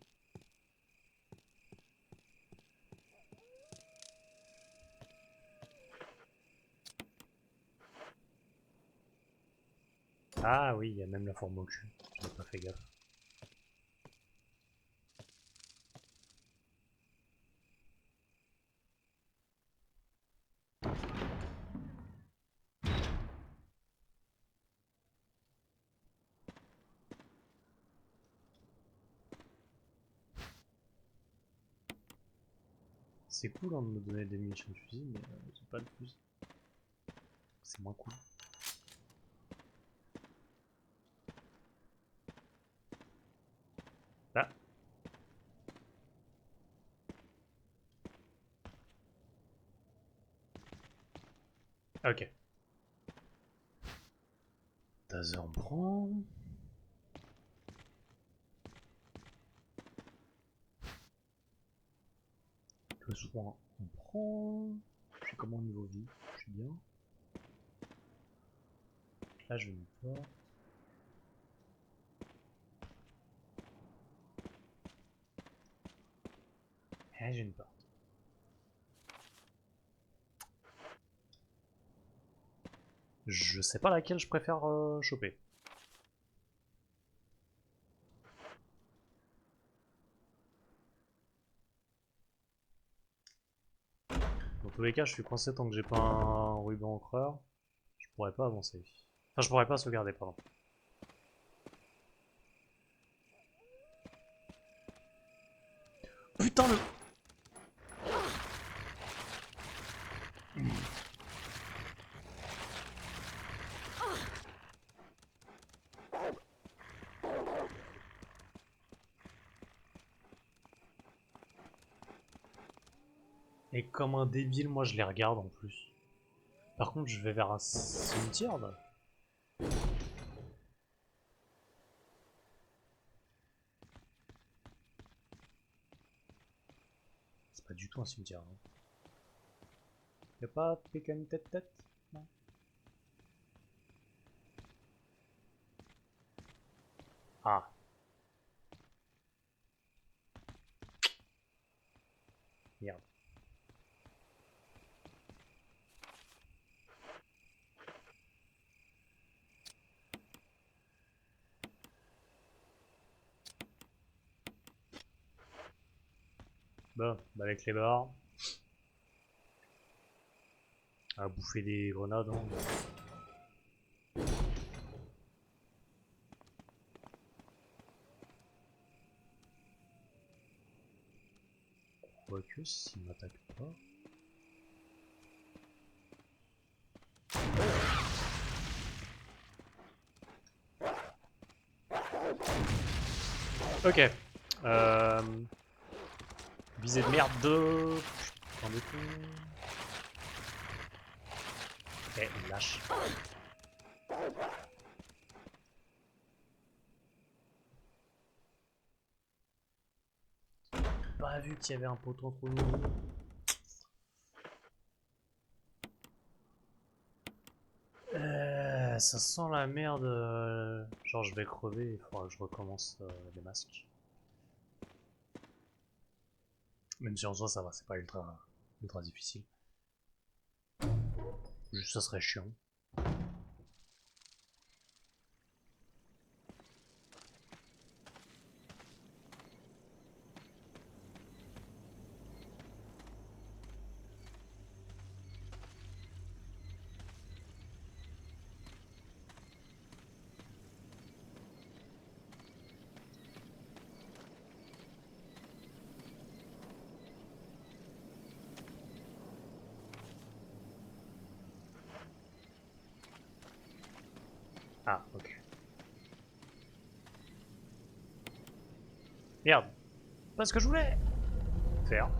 Ah oui, il y a même la forme au cul. J'avais pas fait gaffe. C'est cool hein, de me donner des munitions de fusil, mais j'ai pas de fusil. C'est moins cool. Ah, ok. Taser on prend. Le soin on prend. Je suis comment au niveau vie? Je suis bien. Là je vais me voir. Ah, j'ai une porte. Je sais pas laquelle je préfère choper. Dans tous les cas, je suis coincé tant que j'ai pas un ruban encreur. Je pourrais pas avancer. Enfin, je pourrais pas sauvegarder, pardon. Putain le... Et comme un débile, moi je les regarde en plus. Par contre, je vais vers un cimetière là. C'est pas du tout un cimetière. Hein. Y'a pas Pécan tête-tête? Non. Ah. Merde. Bon, bah avec les barres. À bouffer des grenades. Hein. Quoique, s'il m'attaque pas. Ok. Visée de merde de... Putain de con. Eh, il lâche. Pas vu qu'il y avait un poteau entre nous. Ça sent la merde. Genre, je vais crever. Il faudra que je recommence les masques. Même si en soi, ça va. C'est pas ultra difficile. Juste, ça serait chiant. Ah, ok. Merde. Pas ce que je voulais faire.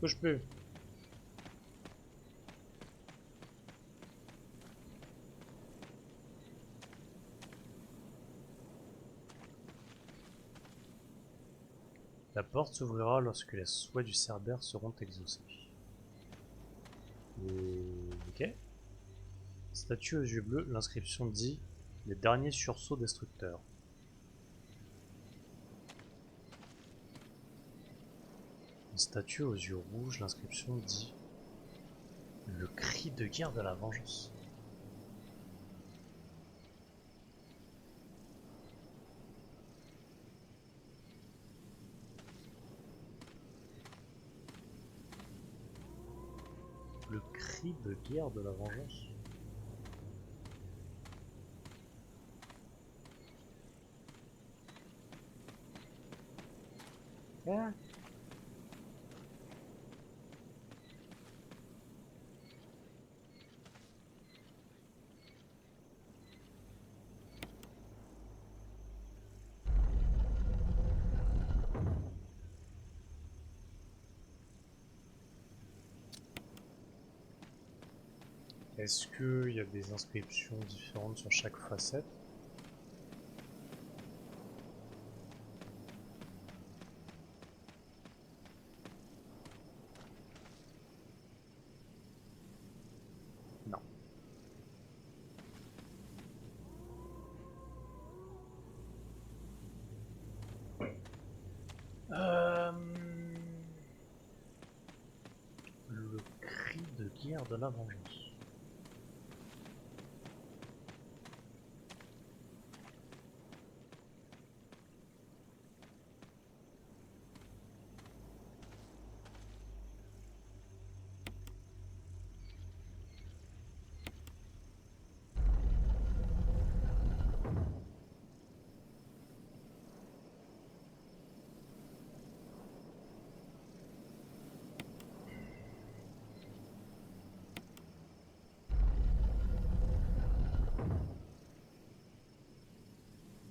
Que je peux. La porte s'ouvrira lorsque les souhaits du Cerbère seront exaucés. Ok. Statue aux yeux bleus, l'inscription dit les derniers sursauts destructeurs. Une statue aux yeux rouges, l'inscription dit le cri de guerre de la vengeance. Le cri de guerre de la vengeance. Ah. Est-ce qu'il y a des inscriptions différentes sur chaque facette? Non. Le cri de guerre de la vengeance.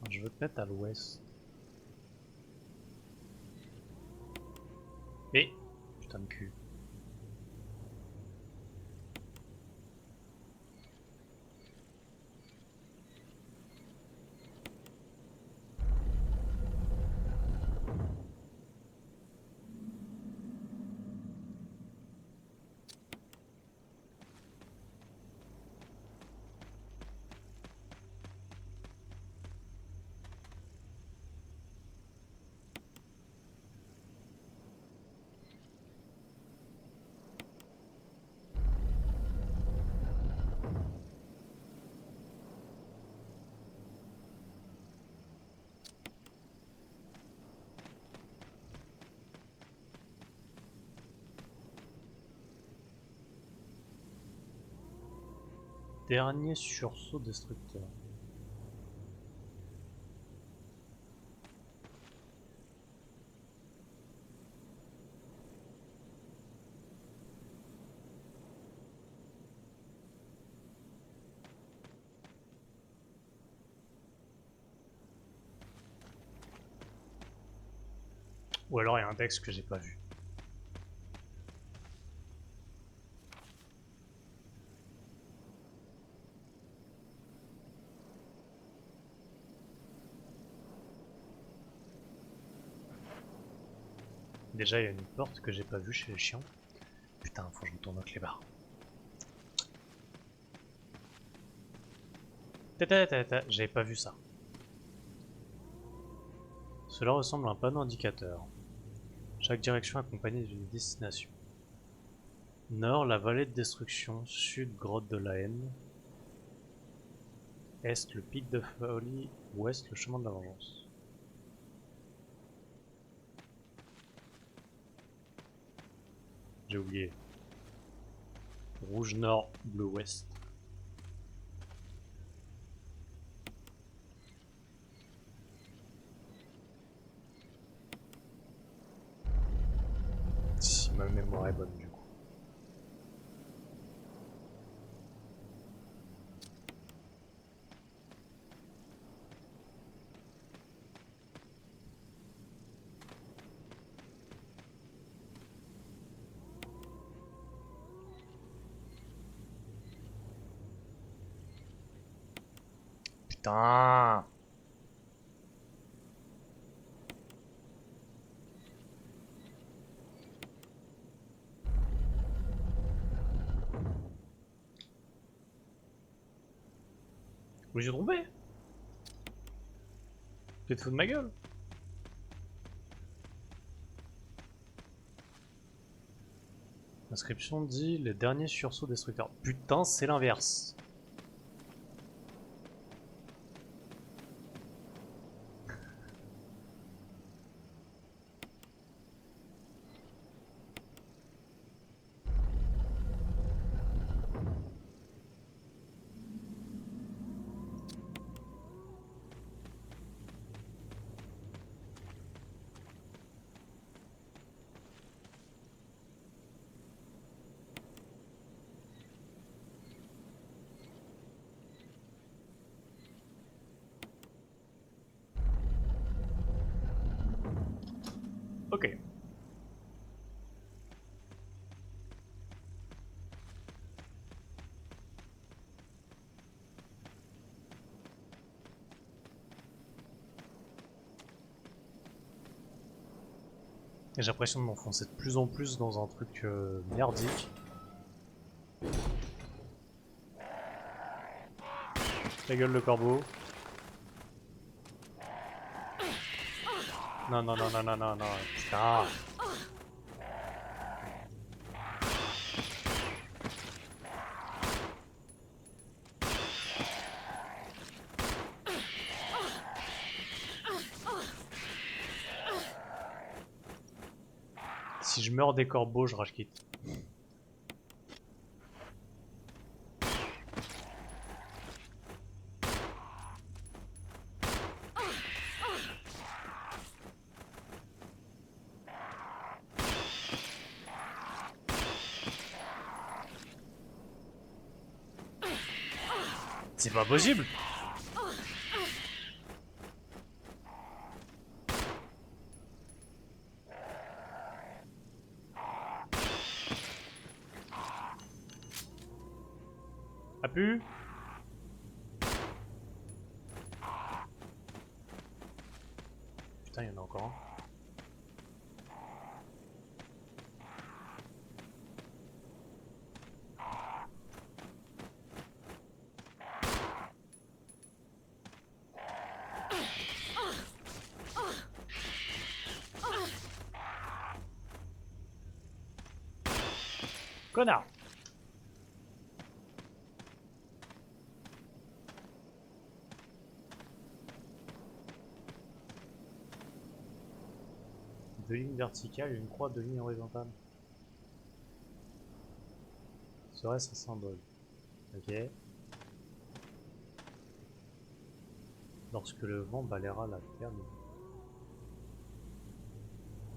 Je veux te mettre à l'ouest. Et putain de cul. Dernier sursaut destructeur. Ou alors il y a un texte que j'ai pas vu. Déjà, il y a une porte que j'ai pas vue chez les chiens. Putain, faut que je retourne au clébard. J'avais pas vu ça. Cela ressemble à un panneau indicateur. Chaque direction accompagnée d'une destination. Nord, la vallée de destruction. Sud, grotte de la haine. Est, le pic de folie. Ouest, le chemin de la vengeance. J'ai oublié. Rouge nord, bleu ouest. Si ma mémoire est bonne du coup. Putain! Oui, j'ai trompé! Tu te fous de ma gueule? L'inscription dit les derniers sursauts destructeurs. Putain, c'est l'inverse. Ok. Et j'ai l'impression de m'enfoncer de plus en plus dans un truc merdique. Ta gueule le corbeau. Non, non, non, non, non, non, non. Putain. Si je meurs des corbeaux, je rage quitte. C'est pas possible. A pu. Putain, il y en a encore un. Connard. Deux lignes verticales et une croix de ligne horizontale. Serait-ce un symbole? Ok. Lorsque le vent balayera la terre.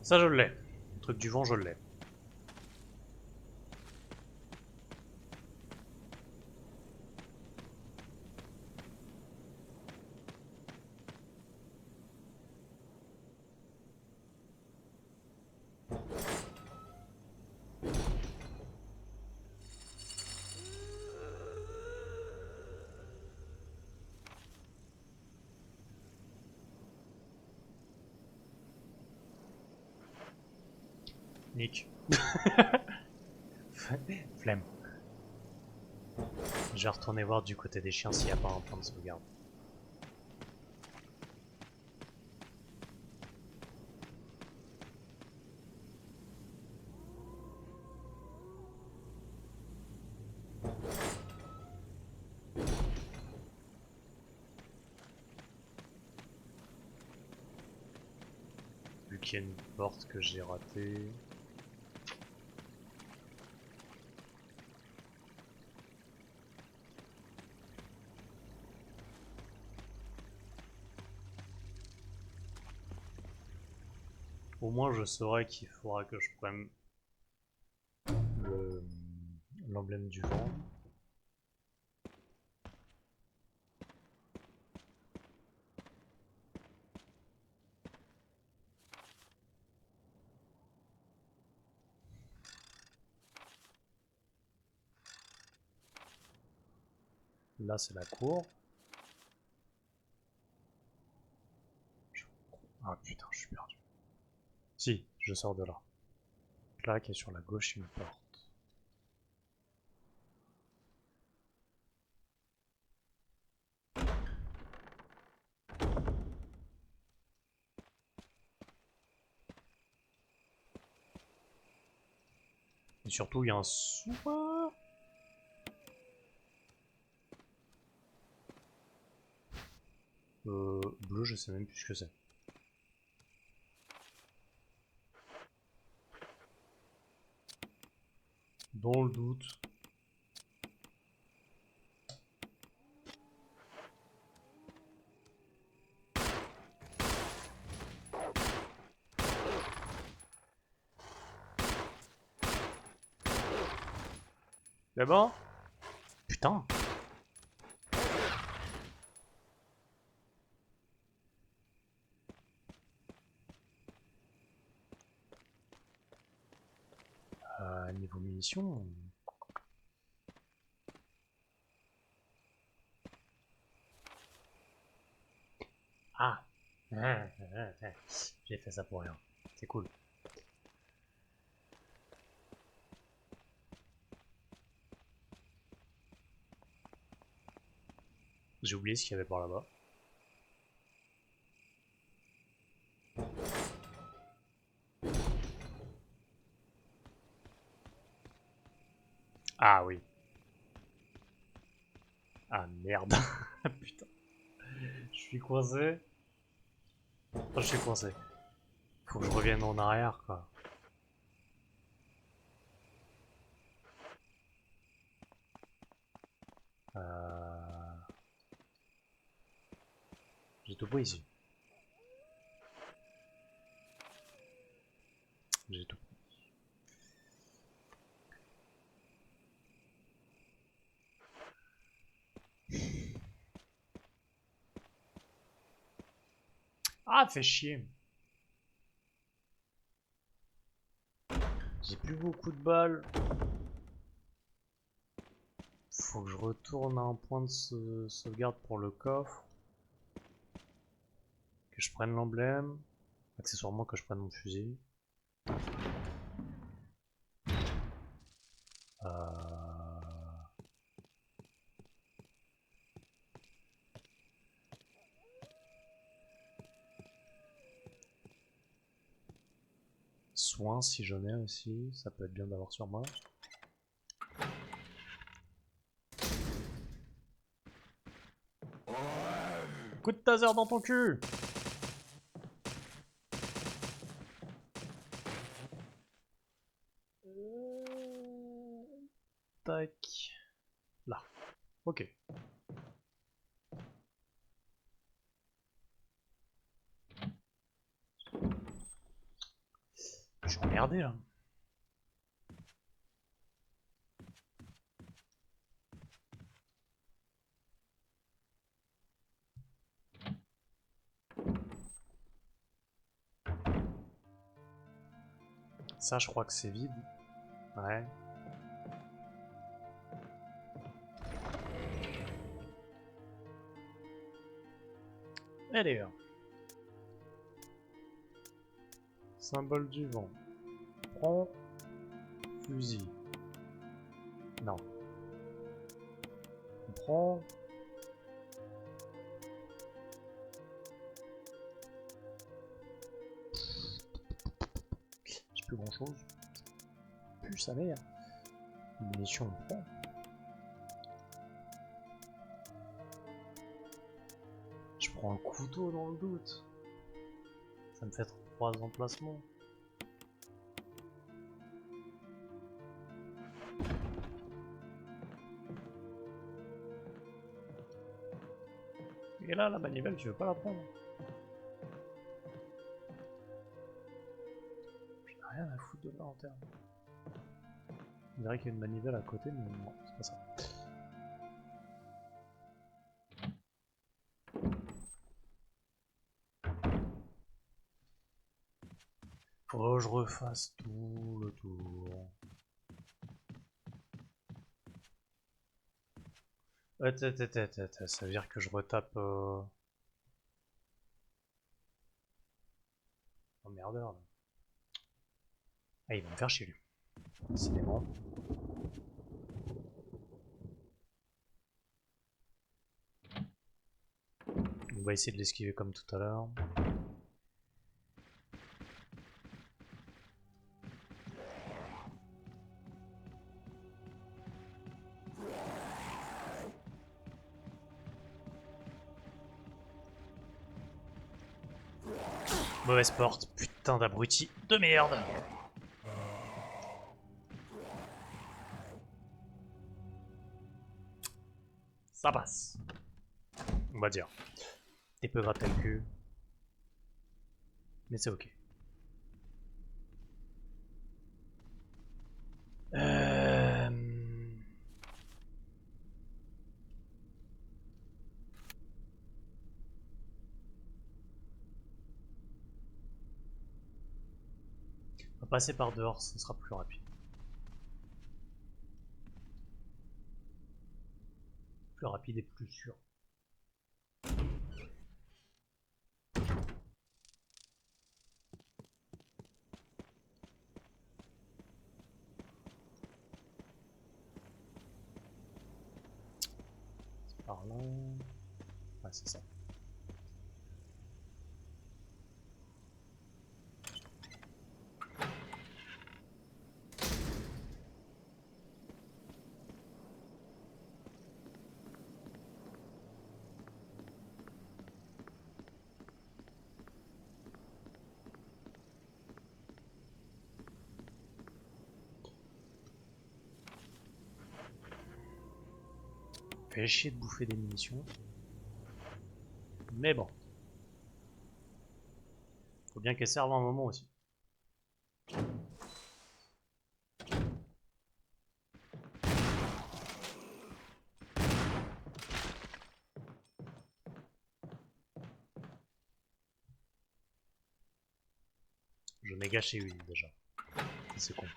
Ça, je l'ai. Le truc du vent, je l'ai. technique. Flemme. Je vais retourner voir du côté des chiens s'il n'y a pas un point de sauvegarde. Vu qu'il y a une porte que j'ai ratée. Au moins je saurais qu'il faudra que je prenne l'emblème du vent. Là c'est la cour. Ah putain, je suis perdu. Si, je sors de là. Clac, et sur la gauche une porte. Et surtout, il y a un sous-marin. Bleu, je sais même plus ce que c'est. Dans le doute. Mais bon. Putain. Niveau munitions. Ah. J'ai fait ça pour rien. C'est cool. J'ai oublié ce qu'il y avait par là-bas. Ah oui. Ah merde. Putain. Je suis coincé. Oh, je suis coincé. Faut que je revienne en arrière, quoi. J'ai tout pris ici. J'ai tout pris. Ah, fait chier. J'ai plus beaucoup de balles. Faut que je retourne à un point de sauvegarde pour le coffre. Que je prenne l'emblème. Accessoirement que je prenne mon fusil. Soin si j'en ai aussi, ça peut être bien d'avoir sur moi. Coup de taser dans ton cul! Tac. Là. Ok. Je suis emmerdé là. Ça, je crois que c'est vide. Ouais. Allez. Symbole du vent. prend fusil. Non. On prend... J'ai plus grand chose. Plus sa mère. Munitions on prend. Je prends un couteau dans le doute. Ça me fait 3 emplacements. Et là, la manivelle, tu veux pas la prendre? J'ai rien à foutre de l'inventaire. On dirait qu'il y a une manivelle à côté, mais non, c'est pas ça. Faut que je refasse tout le tour. Ça veut dire que je retape... Emmerdeur là. Ah, il va me faire chier lui. Décidément. On va essayer de l'esquiver comme tout à l'heure. Mauvaise porte, putain d'abruti de merde. Ça passe. On va dire. T'es peu gratté le cul. Mais c'est ok. On va passer par dehors, ce sera plus rapide. Plus rapide et plus sûr. C'est par là. Ouais, c'est ça. Fait chier de bouffer des munitions. Mais bon. Faut bien qu'elle serve un moment aussi. Je m'ai gâché une déjà. C'est con.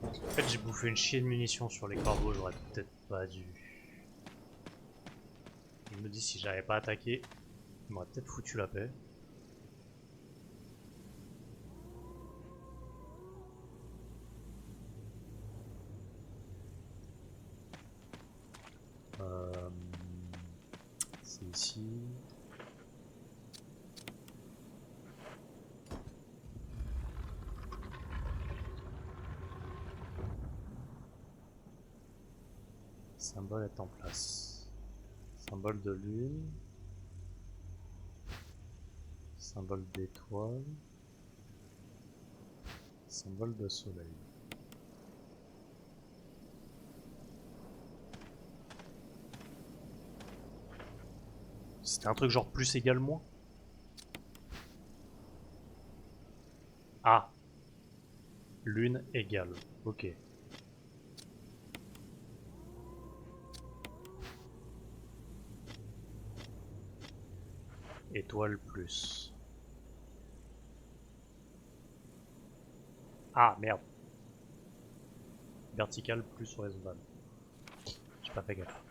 En fait, j'ai bouffé une chier de munitions sur les corbeaux, j'aurais peut-être pas dû. Je me dis, si j'avais pas attaqué, il m'aurait peut-être foutu la paix. C'est ici. Symbole est en place. Symbole de lune. Symbole d'étoile. Symbole de soleil. C'était un truc genre plus égal moins. Ah. Lune égale. Ok. Étoile plus. Ah merde. Vertical plus horizontal. J'ai pas fait gaffe.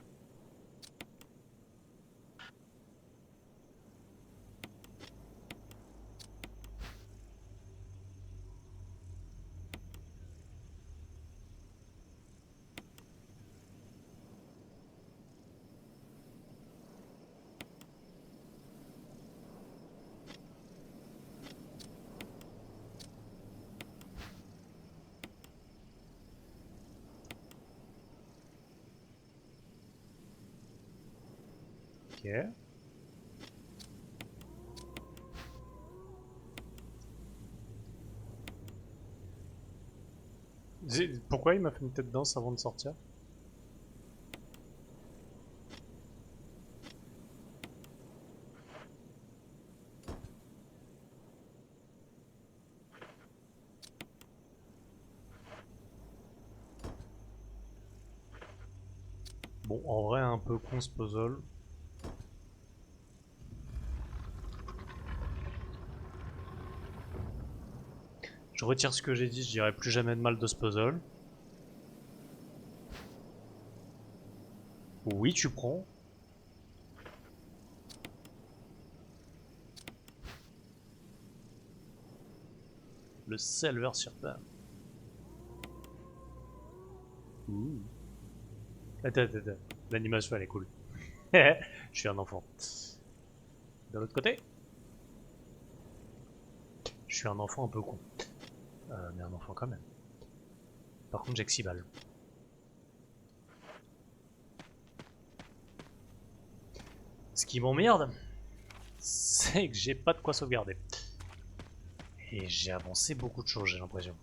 Ok. Pourquoi il m'a fait une tête danse avant de sortir? Bon, en vrai, un peu con ce puzzle. Je retire ce que j'ai dit, je dirai plus jamais de mal de ce puzzle. Oui, tu prends. Le Silver Serpent. Ouh. Attends. L'animation, elle est cool. Je suis un enfant. De l'autre côté, je suis un enfant un peu con. Mais un enfant quand même. Par contre, j'ai que 6 balles. Ce qui m'emmerde, c'est que j'ai pas de quoi sauvegarder. Et j'ai avancé beaucoup de choses, j'ai l'impression.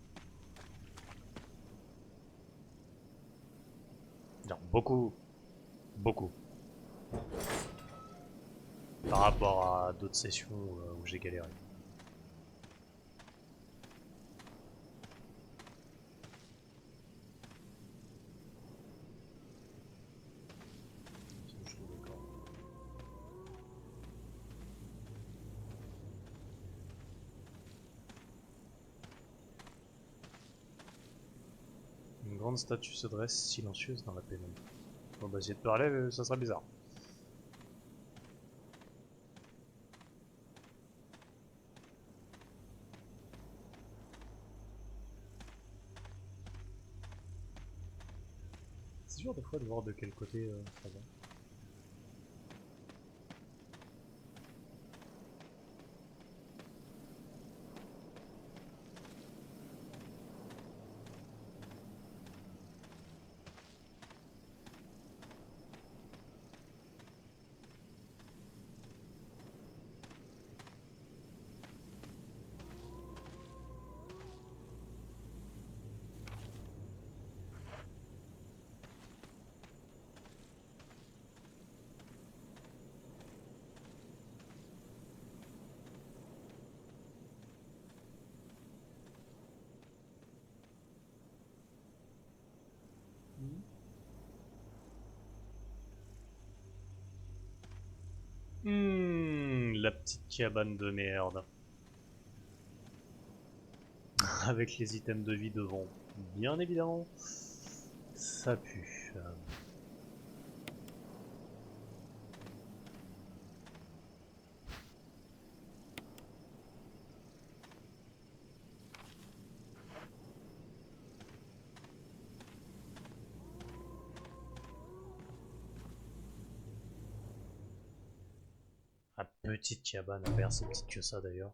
Genre beaucoup. Beaucoup. Par rapport à d'autres sessions où j'ai galéré. Je suis d'accord. Une grande statue se dresse silencieuse dans la pénombre. On va essayer de parler, mais ça serait bizarre. C'est dur des fois de voir de quel côté ça va. La petite cabane de merde. Avec les items de vie devant. Bien évidemment, ça pue. Ah, petite cabane, elle a l'air si petite que ça d'ailleurs.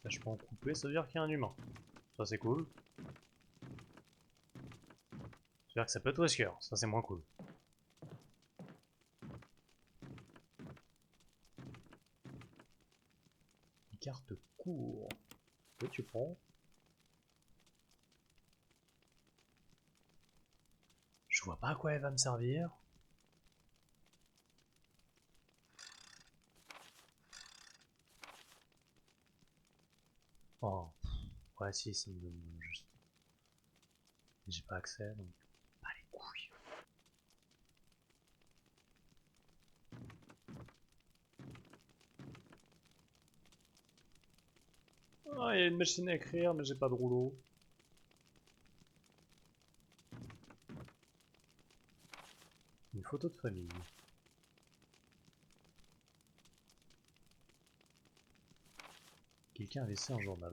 Vachement coupé, ça veut dire qu'il y a un humain. Ça c'est cool. Ça veut dire que ça peut être Wesker, ça c'est moins cool. Une carte court. Que tu prends? Je vois pas à quoi elle va me servir. Oh, ouais si, ça me donne juste... J'ai pas accès, donc... Pas les couilles. Ah, il y a une machine à écrire, mais j'ai pas de rouleau. Une photo de famille. Quelqu'un a laissé un journal.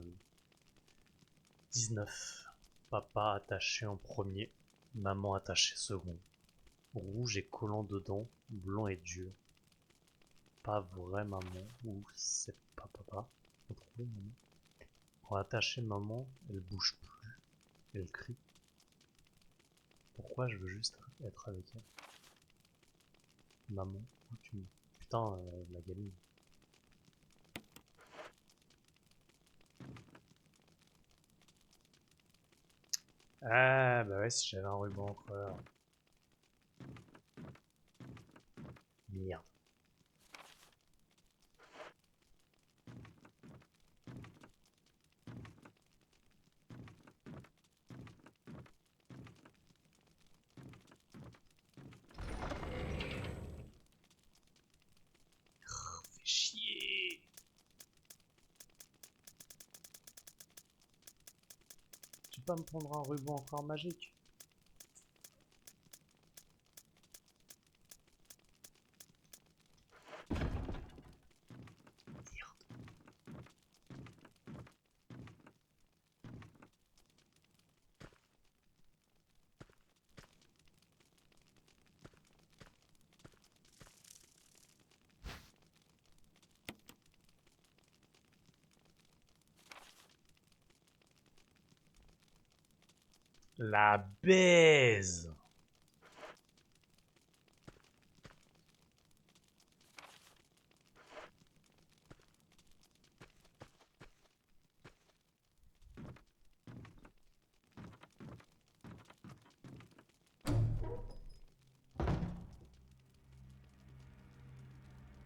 19. Papa attaché en premier, maman attachée second. Rouge et collant dedans, blanc et dur. Pas vrai maman, ou c'est pas papa. Retrouver maman. Quand attacher maman, elle bouge plus. Elle crie. Pourquoi je veux juste être avec elle? Maman, où tu me... Putain, la gamine. Ah bah ouais, si j'avais un ruban encreur. Merde. Fais chier. Tu peux pas me prendre un ruban encore magique? La baise.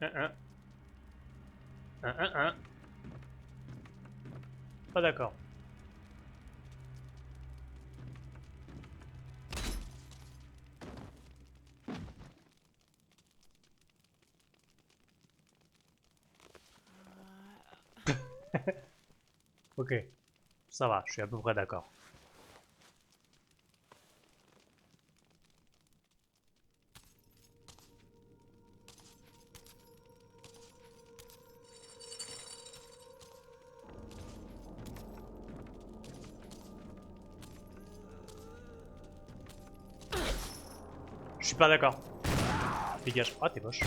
Un. Un. Pas d'accord. Ok, ça va, je suis à peu près d'accord. Je suis pas d'accord. Dégage. Ah, t'es moche.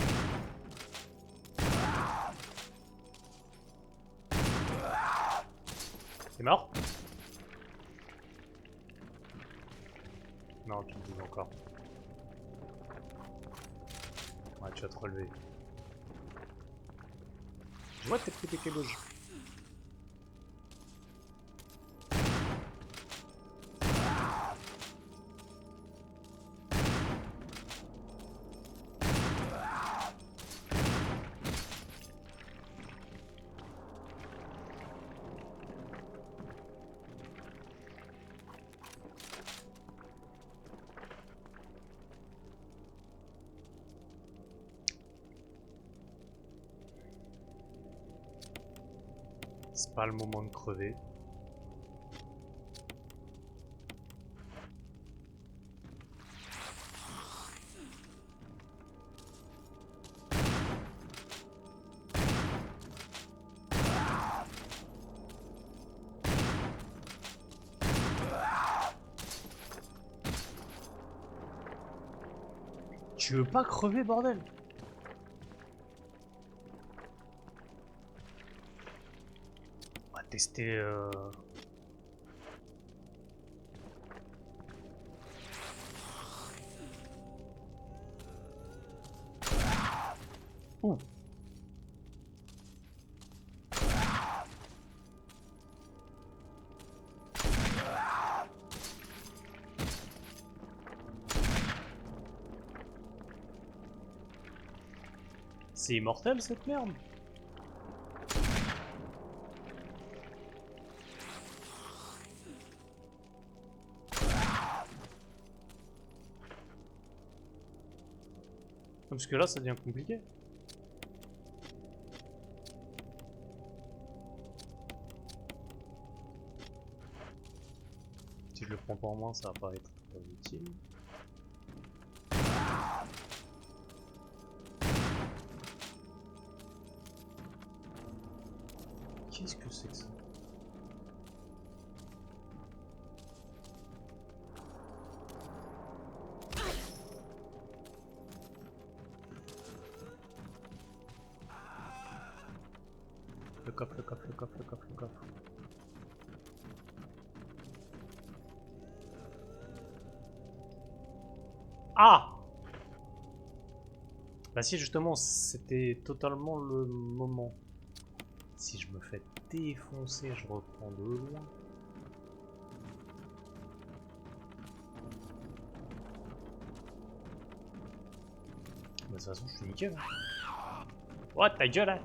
T'es mort? Non, tu me bouges encore. Ouais, tu vas te relever. Je vois tes petits qui bougent. C'est pas le moment de crever. Tu veux pas crever, bordel? What tester... Ouh. C'est immortel cette merde. Parce que là ça devient compliqué. Si je le prends pas en main, ça va pas être utile. Qu'est-ce que c'est que ça? Le coffre, le coffre, le coffre, le coffre, le coffre. Ah! Bah si, justement, c'était totalement le moment. Si je me fais défoncer, je reprends de loin. Bah, de toute façon, je suis nickel. What, ta gueule, hein?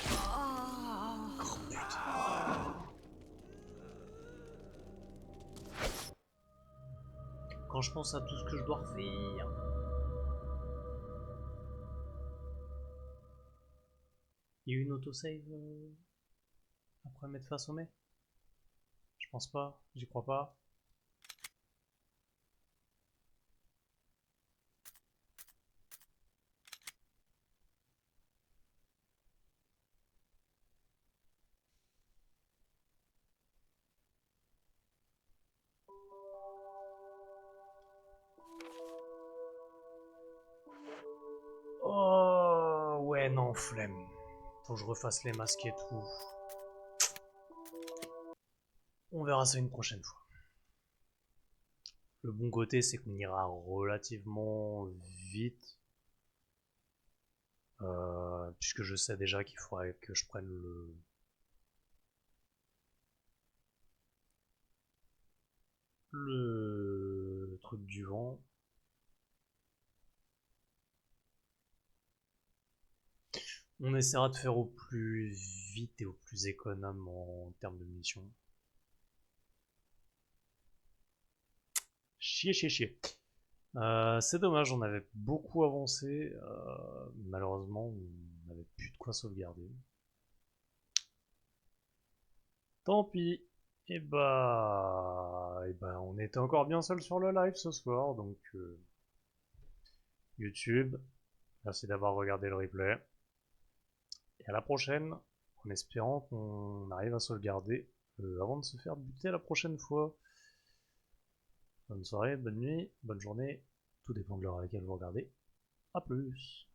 Oh, putain. Quand je pense à tout ce que je dois refaire. Il y a eu une autosave après m'être fait assommer? Je pense pas, j'y crois pas. Oh ouais, non, flemme. Faut que je refasse les masques et tout. On verra ça une prochaine fois. Le bon côté, c'est qu'on ira relativement vite. Puisque je sais déjà qu'il faudrait que je prenne le truc du vent. On essaiera de faire au plus vite et au plus économe en termes de munitions. Chier, chier, chier. C'est dommage, on avait beaucoup avancé. Malheureusement, on n'avait plus de quoi sauvegarder. Tant pis. Et bah, on était encore bien seul sur le live ce soir, donc YouTube, merci d'avoir regardé le replay. Et à la prochaine, en espérant qu'on arrive à sauvegarder avant de se faire buter la prochaine fois. Bonne soirée, bonne nuit, bonne journée, tout dépend de l'heure à laquelle vous regardez. A plus.